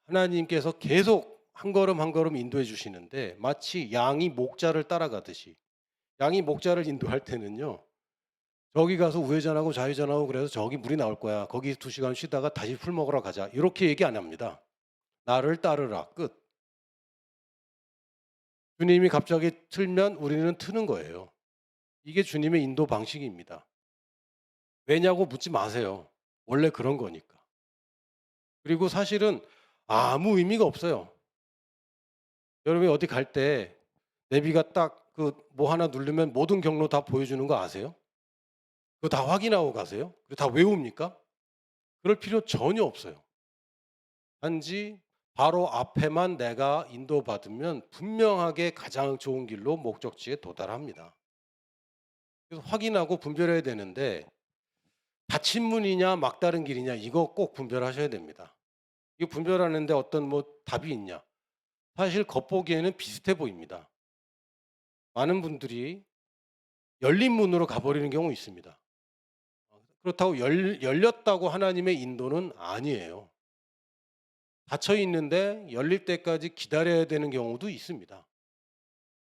하나님께서 계속 한 걸음 한 걸음 인도해 주시는데 마치 양이 목자를 따라가듯이 양이 목자를 인도할 때는요. 저기 가서 우회전하고 좌회전하고 그래서 저기 물이 나올 거야. 거기 2시간 쉬다가 다시 풀 먹으러 가자. 이렇게 얘기 안 합니다. 나를 따르라. 끝. 주님이 갑자기 틀면 우리는 트는 거예요. 이게 주님의 인도 방식입니다. 왜냐고 묻지 마세요. 원래 그런 거니까. 그리고 사실은 아무 의미가 없어요. 여러분이 어디 갈 때 내비가 딱 그 뭐 하나 누르면 모든 경로 다 보여주는 거 아세요? 그거 다 확인하고 가세요? 그리고 다 외웁니까? 그럴 필요 전혀 없어요. 단지 바로 앞에만 내가 인도받으면 분명하게 가장 좋은 길로 목적지에 도달합니다. 그래서 확인하고 분별해야 되는데 닫힌 문이냐 막다른 길이냐 이거 꼭 분별하셔야 됩니다. 이거 분별하는데 어떤 뭐 답이 있냐? 사실 겉보기에는 비슷해 보입니다. 많은 분들이 열린 문으로 가버리는 경우 있습니다. 그렇다고 열렸다고 하나님의 인도는 아니에요. 닫혀 있는데 열릴 때까지 기다려야 되는 경우도 있습니다.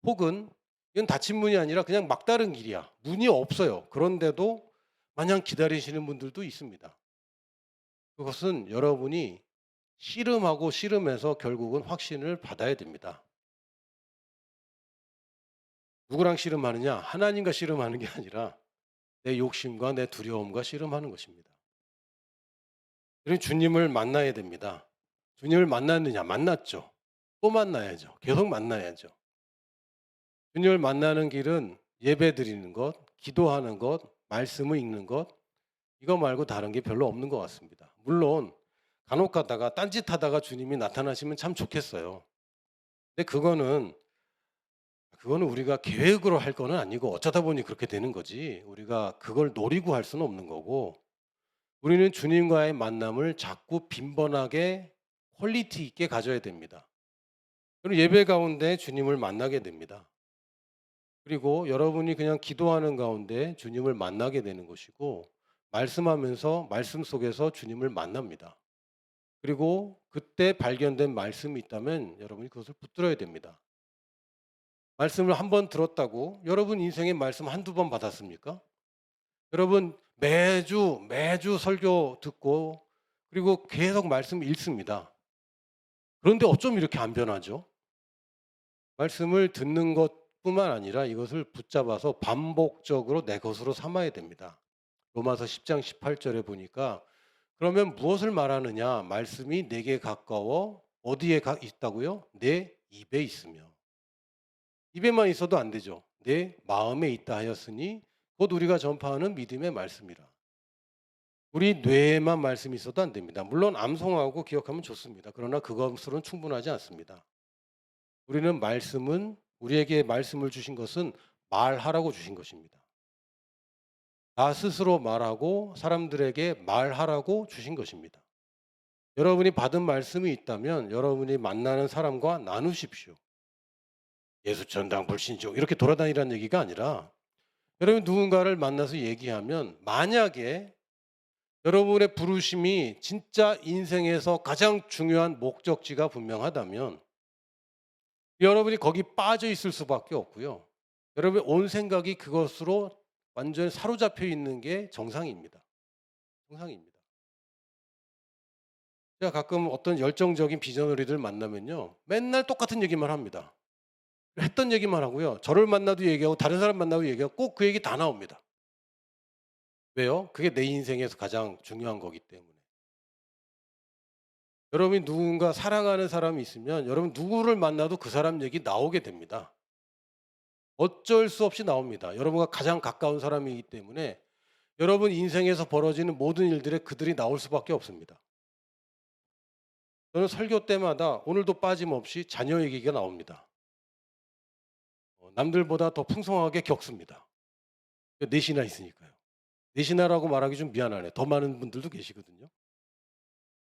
혹은 이건 닫힌 문이 아니라 그냥 막다른 길이야. 문이 없어요. 그런데도 마냥 기다리시는 분들도 있습니다. 그것은 여러분이 씨름하고 씨름해서 결국은 확신을 받아야 됩니다. 누구랑 씨름하느냐? 하나님과 씨름하는 게 아니라 내 욕심과 내 두려움과 씨름하는 것입니다. 그리고 주님을 만나야 됩니다. 주님을 만났느냐? 만났죠. 또 만나야죠. 계속 만나야죠. 주님을 만나는 길은 예배 드리는 것, 기도하는 것, 말씀을 읽는 것, 이거 말고 다른 게 별로 없는 것 같습니다. 물론 간혹 가다가 딴짓하다가 주님이 나타나시면 참 좋겠어요. 근데 그거는 우리가 계획으로 할 거는 아니고 어쩌다 보니 그렇게 되는 거지. 우리가 그걸 노리고 할 수는 없는 거고 우리는 주님과의 만남을 자꾸 빈번하게 퀄리티 있게 가져야 됩니다. 그리고 예배 가운데 주님을 만나게 됩니다. 그리고 여러분이 그냥 기도하는 가운데 주님을 만나게 되는 것이고 말씀하면서 말씀 속에서 주님을 만납니다. 그리고 그때 발견된 말씀이 있다면 여러분이 그것을 붙들어야 됩니다. 말씀을 한 번 들었다고 여러분 인생의 말씀 한두 번 받았습니까? 여러분 매주 설교 듣고 그리고 계속 말씀 읽습니다. 그런데 어쩜 이렇게 안 변하죠? 말씀을 듣는 것뿐만 아니라 이것을 붙잡아서 반복적으로 내 것으로 삼아야 됩니다. 로마서 10장 18절에 보니까 그러면 무엇을 말하느냐? 말씀이 내게 가까워 어디에 있다고요? 내 입에 있으며. 입에만 있어도 안 되죠. 내 마음에 있다 하였으니 곧 우리가 전파하는 믿음의 말씀이라. 우리 뇌에만 말씀이 있어도 안 됩니다. 물론 암송하고 기억하면 좋습니다. 그러나 그것으로는 충분하지 않습니다. 우리는 우리에게 말씀을 주신 것은 말하라고 주신 것입니다. 나 스스로 말하고 사람들에게 말하라고 주신 것입니다. 여러분이 받은 말씀이 있다면 여러분이 만나는 사람과 나누십시오. 예수전당 불신족 이렇게 돌아다니라는 얘기가 아니라 여러분 누군가를 만나서 얘기하면 만약에 여러분의 부르심이 진짜 인생에서 가장 중요한 목적지가 분명하다면 여러분이 거기 빠져 있을 수밖에 없고요. 여러분의 온 생각이 그것으로 완전히 사로잡혀 있는 게 정상입니다. 정상입니다. 제가 가끔 어떤 열정적인 비전어리들 만나면요. 맨날 똑같은 얘기만 합니다. 했던 얘기만 하고요. 저를 만나도 얘기하고 다른 사람 만나도 얘기하고 꼭 그 얘기 다 나옵니다. 왜요? 그게 내 인생에서 가장 중요한 거기 때문에. 여러분이 누군가 사랑하는 사람이 있으면 여러분 누구를 만나도 그 사람 얘기 나오게 됩니다. 어쩔 수 없이 나옵니다. 여러분과 가장 가까운 사람이기 때문에 여러분 인생에서 벌어지는 모든 일들에 그들이 나올 수밖에 없습니다. 저는 설교 때마다 오늘도 빠짐없이 자녀 얘기가 나옵니다. 남들보다 더 풍성하게 겪습니다. 넷이나 있으니까요. 넷이나라고 말하기 좀 미안하네. 더 많은 분들도 계시거든요.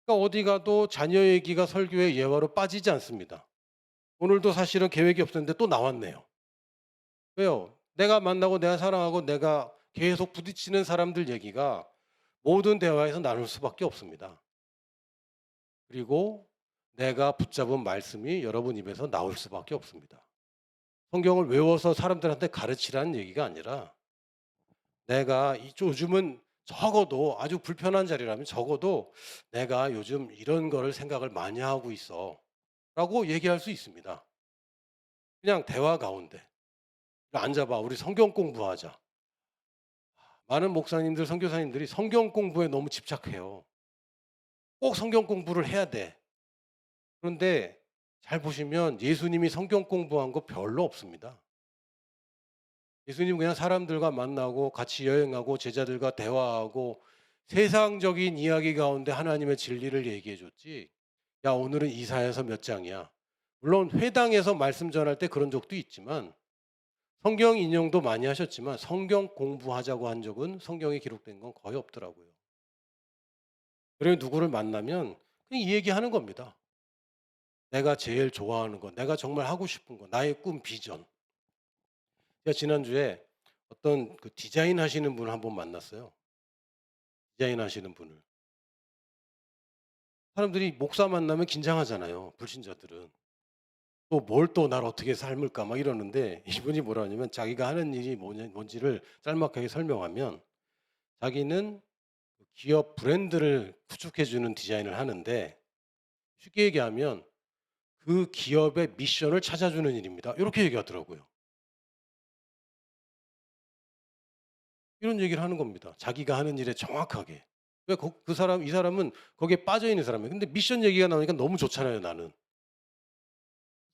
그러니까 어디 가도 자녀 얘기가 설교의 예화로 빠지지 않습니다. 오늘도 사실은 계획이 없었는데 또 나왔네요. 왜요? 내가 만나고 내가 사랑하고 내가 계속 부딪히는 사람들 얘기가 모든 대화에서 나눌 수밖에 없습니다. 그리고 내가 붙잡은 말씀이 여러분 입에서 나올 수밖에 없습니다. 성경을 외워서 사람들한테 가르치라는 얘기가 아니라 내가 요즘은 적어도 아주 불편한 자리라면 적어도 내가 요즘 이런 거를 생각을 많이 하고 있어 라고 얘기할 수 있습니다. 그냥 대화 가운데 앉아봐 우리 성경 공부하자. 많은 목사님들 선교사님들이 성경 공부에 너무 집착해요. 꼭 성경 공부를 해야 돼. 그런데 잘 보시면 예수님이 성경 공부한 거 별로 없습니다. 예수님 그냥 사람들과 만나고 같이 여행하고 제자들과 대화하고 세상적인 이야기 가운데 하나님의 진리를 얘기해 줬지. 야 오늘은 이사야서 몇 장이야. 물론 회당에서 말씀 전할 때 그런 적도 있지만 성경 인용도 많이 하셨지만 성경 공부하자고 한 적은 성경에 기록된 건 거의 없더라고요. 그래서 누구를 만나면 그냥 이 얘기하는 겁니다. 내가 제일 좋아하는 거, 내가 정말 하고 싶은 거, 나의 꿈, 비전. 제가 지난주에 어떤 그 디자인 하시는 분을 한번 만났어요. 디자인 하시는 분을. 사람들이 목사 만나면 긴장하잖아요. 불신자들은. 또 뭘 또 날 어떻게 삶을까 막 이러는데 이분이 뭐라 하냐면 자기가 하는 일이 뭔지를 짤막하게 설명하면 자기는 기업 브랜드를 구축해 주는 디자인을 하는데 쉽게 얘기하면 그 기업의 미션을 찾아주는 일입니다. 이렇게 얘기하더라고요. 이런 얘기를 하는 겁니다. 자기가 하는 일에 정확하게. 왜 이 사람은 거기에 빠져 있는 사람이에요. 근데 미션 얘기가 나오니까 너무 좋잖아요, 나는.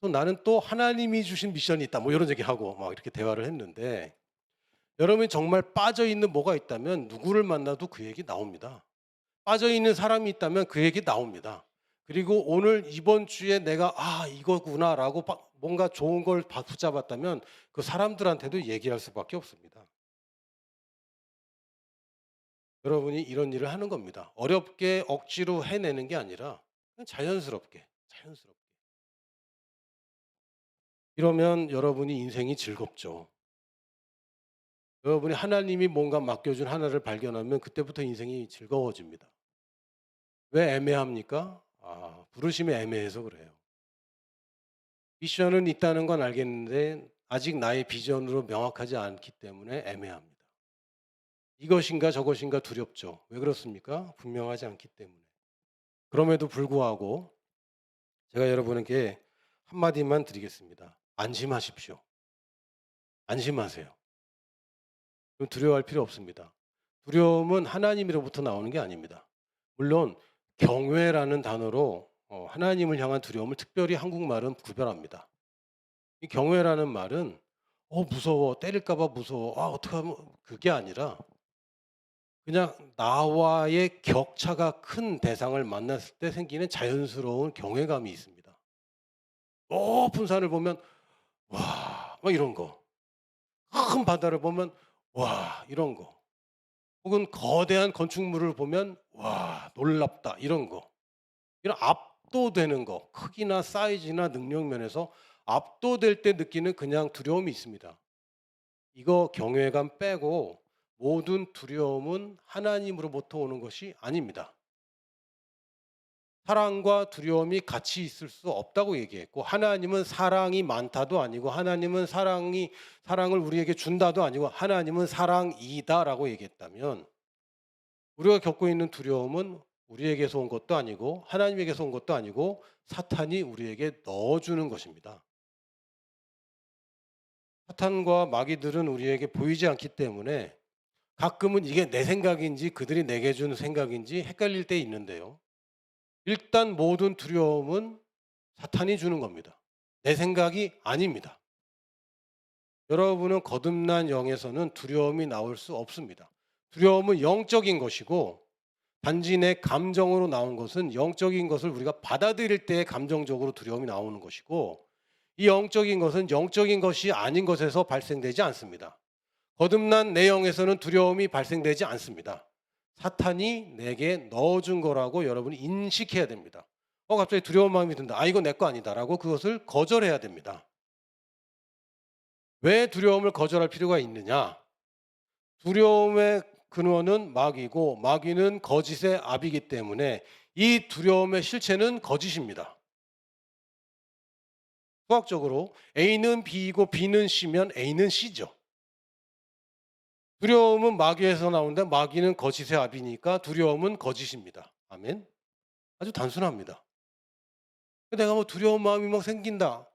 또 나는 또 하나님이 주신 미션이 있다. 뭐 이런 얘기하고 막 이렇게 대화를 했는데 여러분이 정말 빠져 있는 뭐가 있다면 누구를 만나도 그 얘기 나옵니다. 빠져 있는 사람이 있다면 그 얘기 나옵니다. 그리고 오늘 이번 주에 내가 이거구나라고 뭔가 좋은 걸 붙잡았다면 그 사람들한테도 얘기할 수밖에 없습니다. 여러분이 이런 일을 하는 겁니다. 어렵게 억지로 해내는 게 아니라 그냥 자연스럽게, 자연스럽게. 이러면 여러분이 인생이 즐겁죠. 여러분이 하나님이 뭔가 맡겨준 하나를 발견하면 그때부터 인생이 즐거워집니다. 왜 애매합니까? 부르심이 애매해서 그래요. 미션은 있다는 건 알겠는데 아직 나의 비전으로 명확하지 않기 때문에 애매합니다. 이것인가 저것인가 두렵죠. 왜 그렇습니까? 분명하지 않기 때문에. 그럼에도 불구하고 제가 여러분에게 한마디만 드리겠습니다. 안심하십시오. 안심하세요. 두려워할 필요 없습니다. 두려움은 하나님으로부터 나오는 게 아닙니다. 물론 경외라는 단어로 하나님을 향한 두려움을 특별히 한국말은 구별합니다. 이 경외라는 말은 무서워. 때릴까 봐 무서워. 어떡하면 그게 아니라 그냥 나와의 격차가 큰 대상을 만났을 때 생기는 자연스러운 경외감이 있습니다. 높은 산을 보면 와, 막 이런 거. 큰 바다를 보면 와, 이런 거. 혹은 거대한 건축물을 보면 와, 놀랍다. 이런 거. 이런 압도되는 거. 크기나 사이즈나 능력 면에서 압도될 때 느끼는 그냥 두려움이 있습니다. 이거 경외감 빼고 모든 두려움은 하나님으로부터 오는 것이 아닙니다. 사랑과 두려움이 같이 있을 수 없다고 얘기했고, 하나님은 사랑이 많다도 아니고, 하나님은 사랑을 우리에게 준다도 아니고, 하나님은 사랑이다라고 얘기했다면, 우리가 겪고 있는 두려움은 우리에게서 온 것도 아니고 하나님에게서 온 것도 아니고 사탄이 우리에게 넣어주는 것입니다. 사탄과 마귀들은 우리에게 보이지 않기 때문에 가끔은 이게 내 생각인지 그들이 내게 준 생각인지 헷갈릴 때 있는데요. 일단 모든 두려움은 사탄이 주는 겁니다. 내 생각이 아닙니다. 여러분은 거듭난 영에서는 두려움이 나올 수 없습니다. 두려움은 영적인 것이고 단지 내 감정으로 나온 것은 영적인 것을 우리가 받아들일 때 감정적으로 두려움이 나오는 것이고, 이 영적인 것은 영적인 것이 아닌 것에서 발생되지 않습니다. 거듭난 내 영에서는 두려움이 발생되지 않습니다. 사탄이 내게 넣어준 거라고 여러분이 인식해야 됩니다. 갑자기 두려운 마음이 든다. 이거 내 거 아니다라고 그것을 거절해야 됩니다. 왜 두려움을 거절할 필요가 있느냐? 두려움의 근원은 마귀고 마귀는 거짓의 압이기 때문에 이 두려움의 실체는 거짓입니다. 수학적으로 A는 B이고 B는 C면 A는 C죠. 두려움은 마귀에서 나오는데 마귀는 거짓의 압이니까 두려움은 거짓입니다. 아멘. 아주 단순합니다. 내가 뭐 두려운 마음이 막 생긴다.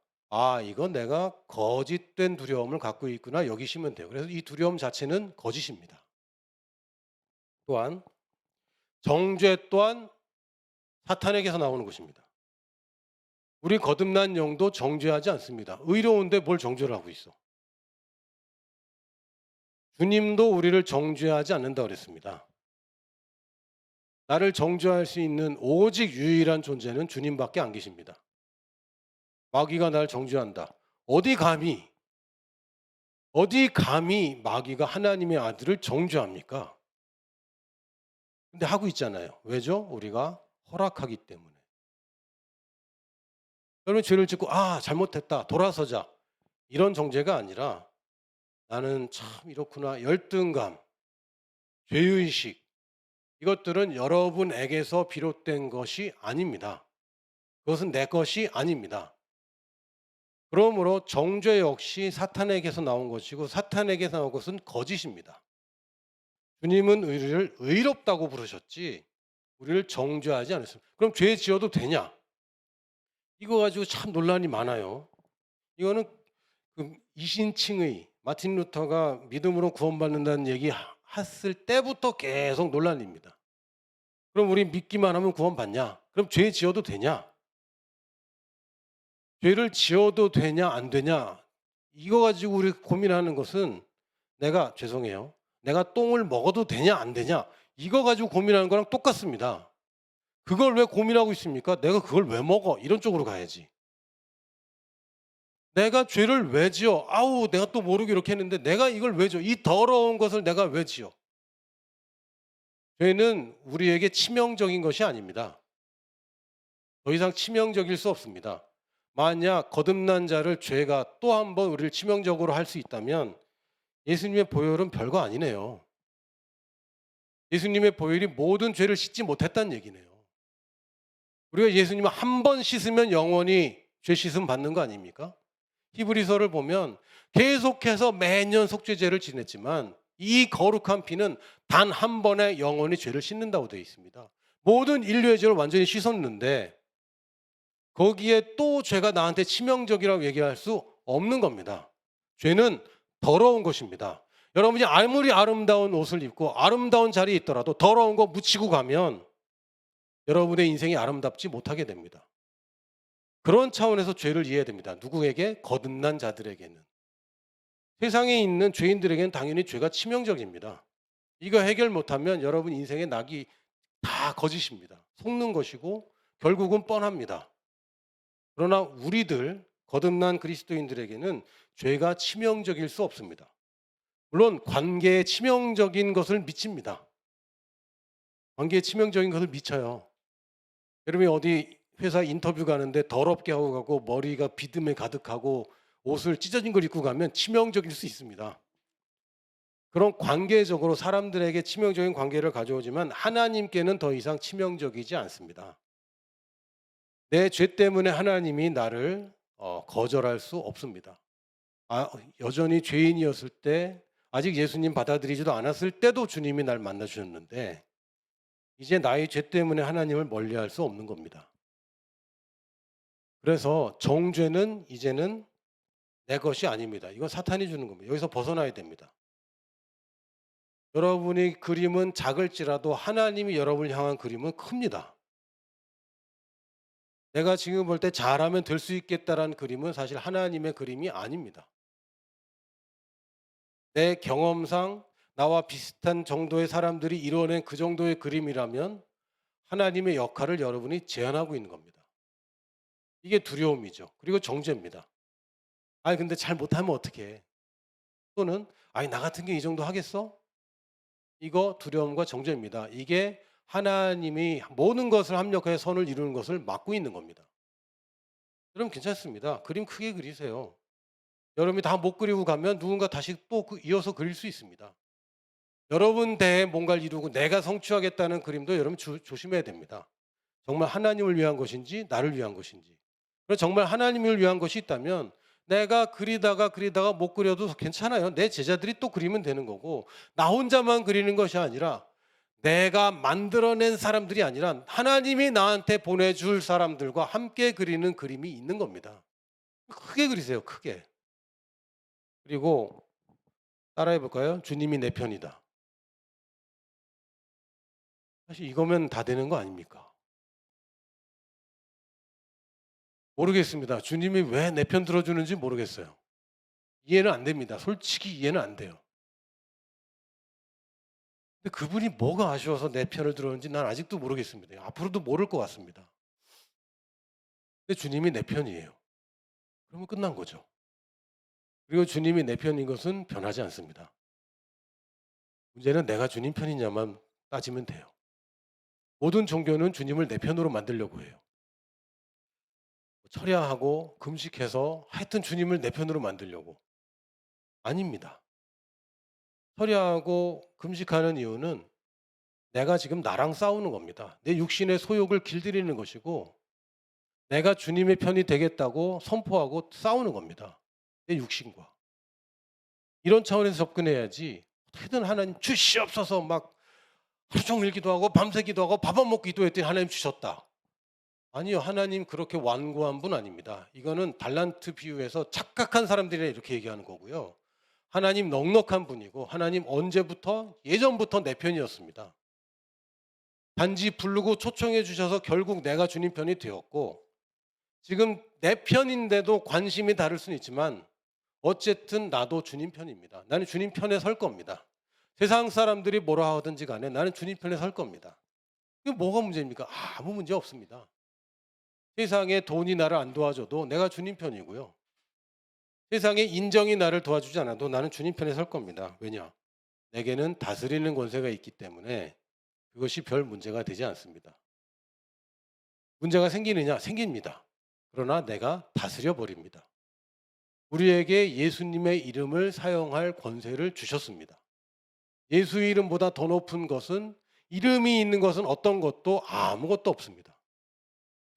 이건 내가 거짓된 두려움을 갖고 있구나 여기시면 돼요. 그래서 이 두려움 자체는 거짓입니다. 또한 정죄 또한 사탄에게서 나오는 것입니다. 우리 거듭난 영도 정죄하지 않습니다. 의로운데 뭘 정죄를 하고 있어? 주님도 우리를 정죄하지 않는다고 그랬습니다. 나를 정죄할 수 있는 오직 유일한 존재는 주님밖에 안 계십니다. 마귀가 나를 정죄한다. 어디 감히 마귀가 하나님의 아들을 정죄합니까? 근데 하고 있잖아요. 왜죠? 우리가 허락하기 때문에. 여러분 죄를 짓고 잘못했다. 돌아서자. 이런 정죄가 아니라 나는 참 이렇구나. 열등감, 죄의식 이것들은 여러분에게서 비롯된 것이 아닙니다. 그것은 내 것이 아닙니다. 그러므로 정죄 역시 사탄에게서 나온 것이고 사탄에게서 나온 것은 거짓입니다. 주님은 우리를 의롭다고 부르셨지 우리를 정죄하지 않았습니다. 그럼 죄 지어도 되냐? 이거 가지고 참 논란이 많아요. 이거는 그 이신칭의 마틴 루터가 믿음으로 구원받는다는 얘기 했을 때부터 계속 논란입니다. 그럼 우리 믿기만 하면 구원받냐? 그럼 죄 지어도 되냐? 죄를 지어도 되냐 안 되냐? 이거 가지고 우리 고민하는 것은 죄송해요. 내가 똥을 먹어도 되냐 안 되냐? 이거 가지고 고민하는 거랑 똑같습니다. 그걸 왜 고민하고 있습니까? 내가 그걸 왜 먹어? 이런 쪽으로 가야지. 내가 죄를 왜 지어? 내가 또 모르게 이렇게 했는데 내가 이걸 왜 지어? 이 더러운 것을 내가 왜 지어? 죄는 우리에게 치명적인 것이 아닙니다. 더 이상 치명적일 수 없습니다. 만약 거듭난 자를 죄가 또 한 번 우리를 치명적으로 할 수 있다면 예수님의 보혈은 별거 아니네요. 예수님의 보혈이 모든 죄를 씻지 못했다는 얘기네요. 우리가 예수님을 한 번 씻으면 영원히 죄 씻음 받는 거 아닙니까? 히브리서를 보면 계속해서 매년 속죄제를 지냈지만 이 거룩한 피는 단 한 번에 영원히 죄를 씻는다고 되어 있습니다. 모든 인류의 죄를 완전히 씻었는데 거기에 또 죄가 나한테 치명적이라고 얘기할 수 없는 겁니다. 죄는 더러운 것입니다. 여러분이 아무리 아름다운 옷을 입고 아름다운 자리에 있더라도 더러운 거 묻히고 가면 여러분의 인생이 아름답지 못하게 됩니다. 그런 차원에서 죄를 이해해야 됩니다. 누구에게? 거듭난 자들에게는. 세상에 있는 죄인들에게는 당연히 죄가 치명적입니다. 이거 해결 못하면 여러분 인생의 낙이 다 거짓입니다. 속는 것이고 결국은 뻔합니다. 그러나 우리들 거듭난 그리스도인들에게는 죄가 치명적일 수 없습니다. 물론 관계에 치명적인 것을 미칩니다. 관계에 치명적인 것을 미쳐요. 여러분이 어디 회사 인터뷰 가는데 더럽게 하고 가고 머리가 비듬에 가득하고 옷을 찢어진 걸 입고 가면 치명적일 수 있습니다. 그런 관계적으로 사람들에게 치명적인 관계를 가져오지만 하나님께는 더 이상 치명적이지 않습니다. 내 죄 때문에 하나님이 나를 거절할 수 없습니다. 여전히 죄인이었을 때 아직 예수님 받아들이지도 않았을 때도 주님이 날 만나 주셨는데 이제 나의 죄 때문에 하나님을 멀리할 수 없는 겁니다. 그래서 정죄는 이제는 내 것이 아닙니다. 이건 사탄이 주는 겁니다. 여기서 벗어나야 됩니다. 여러분의 그림은 작을지라도 하나님이 여러분을 향한 그림은 큽니다. 내가 지금 볼 때 잘하면 될 수 있겠다라는 그림은 사실 하나님의 그림이 아닙니다. 내 경험상 나와 비슷한 정도의 사람들이 이뤄낸 그 정도의 그림이라면 하나님의 역할을 여러분이 제한하고 있는 겁니다. 이게 두려움이죠. 그리고 정죄입니다. 아니 근데 잘 못하면 어떡해. 또는 아니 나 같은 게 이 정도 하겠어? 이거 두려움과 정죄입니다. 이게 하나님이 모든 것을 합력하여 선을 이루는 것을 막고 있는 겁니다. 여러분 괜찮습니다. 그림 크게 그리세요. 여러분이 다 못 그리고 가면 누군가 다시 또 이어서 그릴 수 있습니다. 여러분 대에 뭔가를 이루고 내가 성취하겠다는 그림도 여러분 조심해야 됩니다. 정말 하나님을 위한 것인지 나를 위한 것인지. 정말 하나님을 위한 것이 있다면 내가 그리다가 못 그려도 괜찮아요. 내 제자들이 또 그리면 되는 거고 나 혼자만 그리는 것이 아니라 내가 만들어낸 사람들이 아니라 하나님이 나한테 보내줄 사람들과 함께 그리는 그림이 있는 겁니다. 크게 그리세요. 크게. 그리고 따라해 볼까요? 주님이 내 편이다. 사실 이거면 다 되는 거 아닙니까? 모르겠습니다. 주님이 왜 내 편 들어주는지 모르겠어요. 이해는 안 됩니다. 솔직히 이해는 안 돼요. 근데 그분이 뭐가 아쉬워서 내 편을 들었는지 난 아직도 모르겠습니다. 앞으로도 모를 것 같습니다. 근데 주님이 내 편이에요. 그러면 끝난 거죠. 그리고 주님이 내 편인 것은 변하지 않습니다. 문제는 내가 주님 편이냐만 따지면 돼요. 모든 종교는 주님을 내 편으로 만들려고 해요. 철야하고 금식해서 하여튼 주님을 내 편으로 만들려고. 아닙니다. 철야하고 금식하는 이유는 내가 지금 나랑 싸우는 겁니다. 내 육신의 소욕을 길들이는 것이고 내가 주님의 편이 되겠다고 선포하고 싸우는 겁니다. 내 육신과. 이런 차원에서 접근해야지 어떻게든 하나님 주시옵소서 막 하루 종일 기도하고 밤새 기도하고 밥 안 먹고 기도했더니 하나님 주셨다. 아니요. 하나님 그렇게 완고한 분 아닙니다. 이거는 달란트 비유에서 착각한 사람들이 이렇게 얘기하는 거고요. 하나님 넉넉한 분이고 하나님 언제부터 예전부터 내 편이었습니다. 단지 부르고 초청해 주셔서 결국 내가 주님 편이 되었고 지금 내 편인데도 관심이 다를 수는 있지만 어쨌든 나도 주님 편입니다. 나는 주님 편에 설 겁니다. 세상 사람들이 뭐라 하든지 간에 나는 주님 편에 설 겁니다. 이게 뭐가 문제입니까? 아무 문제 없습니다. 세상에 돈이 나를 안 도와줘도 내가 주님 편이고요. 세상에 인정이 나를 도와주지 않아도 나는 주님 편에 설 겁니다. 왜냐? 내게는 다스리는 권세가 있기 때문에 그것이 별 문제가 되지 않습니다. 문제가 생기느냐? 생깁니다. 그러나 내가 다스려 버립니다. 우리에게 예수님의 이름을 사용할 권세를 주셨습니다. 예수의 이름보다 더 높은 것은 이름이 있는 것은 어떤 것도 아무것도 없습니다.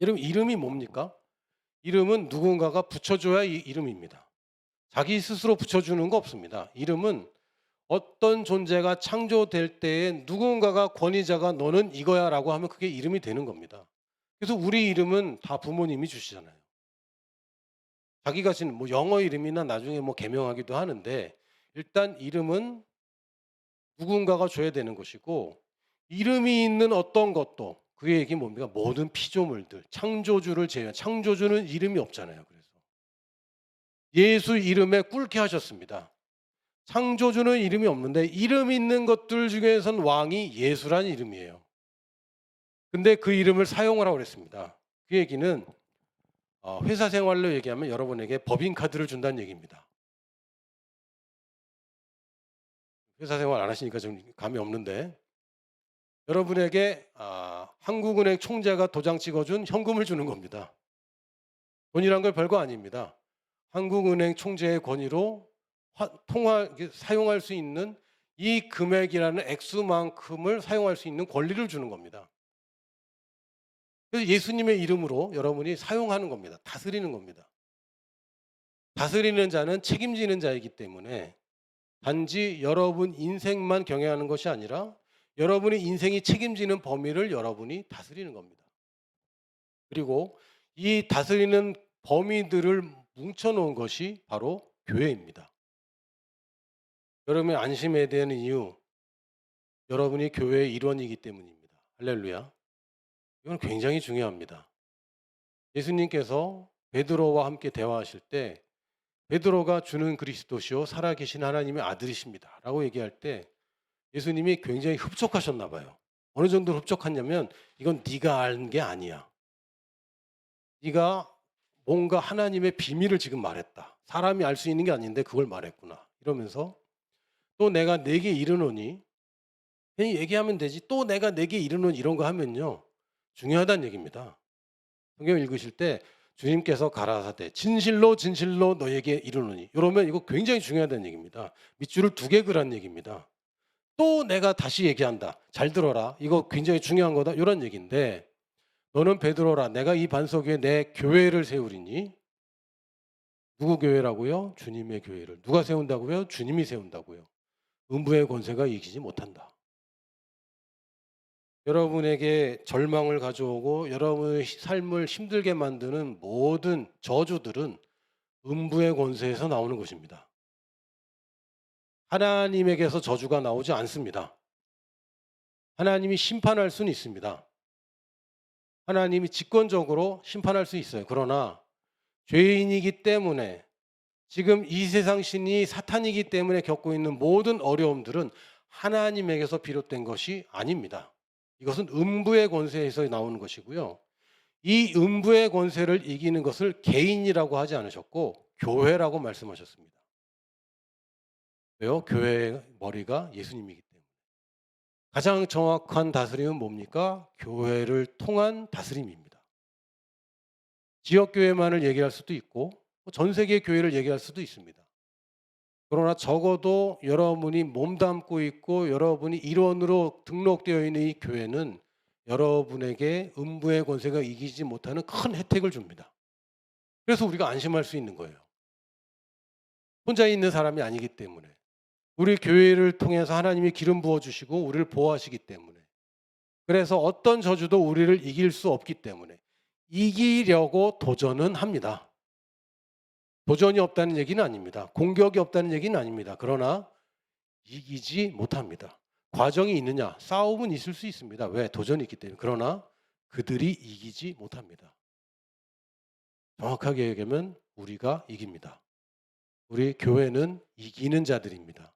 여러분 이름이 뭡니까? 이름은 누군가가 붙여줘야 이 이름입니다. 자기 스스로 붙여주는 거 없습니다. 이름은 어떤 존재가 창조될 때에 누군가가 권위자가 너는 이거야 라고 하면 그게 이름이 되는 겁니다. 그래서 우리 이름은 다 부모님이 주시잖아요. 자기가 지는 뭐 영어 이름이나 나중에 뭐 개명하기도 하는데 일단 이름은 누군가가 줘야 되는 것이고 이름이 있는 어떤 것도 그 얘기 뭡니까? 모든 피조물들, 창조주를 제외한 창조주는 이름이 없잖아요. 그래서 예수 이름에 꿇게 하셨습니다. 창조주는 이름이 없는데 이름 있는 것들 중에선 왕이 예수란 이름이에요. 근데 그 이름을 사용하라고 그랬습니다. 그 얘기는 회사 생활로 얘기하면 여러분에게 법인카드를 준다는 얘기입니다. 회사 생활 안 하시니까 좀 감이 없는데 여러분에게 한국은행 총재가 도장 찍어준 현금을 주는 겁니다. 돈이란 걸 별거 아닙니다. 한국은행 총재의 권위로 사용할 수 있는 이 금액이라는 액수만큼을 사용할 수 있는 권리를 주는 겁니다. 그래서 예수님의 이름으로 여러분이 사용하는 겁니다. 다스리는 겁니다. 다스리는 자는 책임지는 자이기 때문에 단지 여러분 인생만 경영하는 것이 아니라 여러분의 인생이 책임지는 범위를 여러분이 다스리는 겁니다. 그리고 이 다스리는 범위들을 뭉쳐놓은 것이 바로 교회입니다. 여러분이 안심해야 되는 이유, 여러분이 교회의 일원이기 때문입니다. 할렐루야. 이건 굉장히 중요합니다. 예수님께서 베드로와 함께 대화하실 때 베드로가 주는 그리스도시요 살아계신 하나님의 아들이십니다 라고 얘기할 때 예수님이 굉장히 흡족하셨나 봐요. 어느 정도로 흡족하냐면 이건 네가 아는 게 아니야. 네가 뭔가 하나님의 비밀을 지금 말했다. 사람이 알 수 있는 게 아닌데 그걸 말했구나. 이러면서 또 내가 네게 이르노니 그냥 얘기하면 되지. 또 내가 네게 이르노니 이런 거 하면요. 중요하다는 얘기입니다. 성경 읽으실 때 주님께서 가라사대 진실로 진실로 너에게 이르노니 이러면 이거 굉장히 중요하다는 얘기입니다. 밑줄을 2개 그란 얘기입니다. 또 내가 다시 얘기한다. 잘 들어라. 이거 굉장히 중요한 거다. 이런 얘기인데 너는 베드로라. 내가 이 반석 위에 내 교회를 세우리니 누구 교회라고요? 주님의 교회를. 누가 세운다고요? 주님이 세운다고요. 음부의 권세가 이기지 못한다. 여러분에게 절망을 가져오고 여러분의 삶을 힘들게 만드는 모든 저주들은 음부의 권세에서 나오는 것입니다. 하나님에게서 저주가 나오지 않습니다. 하나님이 심판할 수는 있습니다. 하나님이 직권적으로 심판할 수 있어요. 그러나 죄인이기 때문에 지금 이 세상 신이 사탄이기 때문에 겪고 있는 모든 어려움들은 하나님에게서 비롯된 것이 아닙니다. 이것은 음부의 권세에서 나오는 것이고요. 이 음부의 권세를 이기는 것을 개인이라고 하지 않으셨고 교회라고 말씀하셨습니다. 왜요? 교회의 머리가 예수님이기 때문에. 가장 정확한 다스림은 뭡니까? 교회를 통한 다스림입니다. 지역교회만을 얘기할 수도 있고 전 세계 교회를 얘기할 수도 있습니다. 그러나 적어도 여러분이 몸담고 있고 여러분이 일원으로 등록되어 있는 이 교회는 여러분에게 음부의 권세가 이기지 못하는 큰 혜택을 줍니다. 그래서 우리가 안심할 수 있는 거예요. 혼자 있는 사람이 아니기 때문에. 우리 교회를 통해서 하나님이 기름 부어주시고 우리를 보호하시기 때문에. 그래서 어떤 저주도 우리를 이길 수 없기 때문에 이기려고 도전은 합니다. 도전이 없다는 얘기는 아닙니다. 공격이 없다는 얘기는 아닙니다. 그러나 이기지 못합니다. 과정이 있느냐? 싸움은 있을 수 있습니다. 왜? 도전이 있기 때문에. 그러나 그들이 이기지 못합니다. 정확하게 얘기하면 우리가 이깁니다. 우리 교회는 이기는 자들입니다.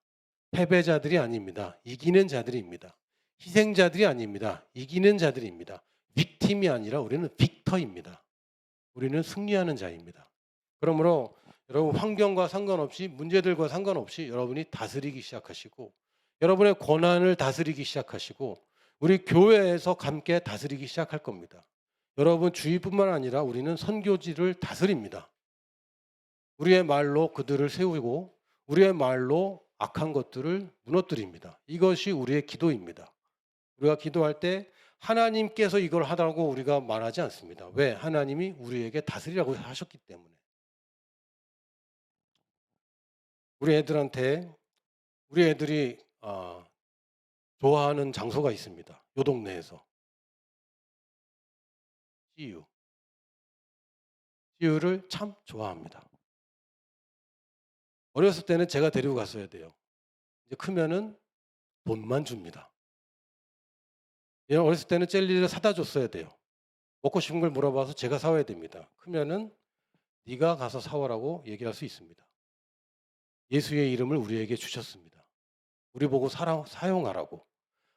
패배자들이 아닙니다. 이기는 자들입니다. 희생자들이 아닙니다. 이기는 자들입니다. 빅팀이 아니라 우리는 빅터입니다. 우리는 승리하는 자입니다. 그러므로 여러분 환경과 상관없이 문제들과 상관없이 여러분이 다스리기 시작하시고 여러분의 권한을 다스리기 시작하시고 우리 교회에서 함께 다스리기 시작할 겁니다. 여러분 주위뿐만 아니라 우리는 선교지를 다스립니다. 우리의 말로 그들을 세우고 우리의 말로 악한 것들을 무너뜨립니다. 이것이 우리의 기도입니다. 우리가 기도할 때 하나님께서 이걸 하라고 우리가 말하지 않습니다. 왜? 하나님이 우리에게 다스리라고 하셨기 때문에. 우리 애들이 좋아하는 장소가 있습니다. 요 동네에서. CU. CU를 참 좋아합니다. 어렸을 때는 제가 데리고 갔어야 돼요. 이제 크면은 돈만 줍니다. 얘는 어렸을 때는 젤리를 사다 줬어야 돼요. 먹고 싶은 걸 물어봐서 제가 사 와야 됩니다. 크면은 네가 가서 사 오라고 얘기할 수 있습니다. 예수의 이름을 우리에게 주셨습니다. 우리 보고 사용하라고.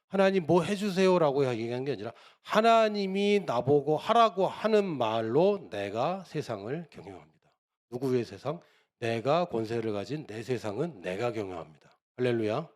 하나님 뭐 해 주세요라고 얘기한 게 아니라 하나님이 나보고 하라고 하는 말로 내가 세상을 경영합니다. 누구의 세상? 내가 권세를 가진 내 세상은 내가 경영합니다. 할렐루야.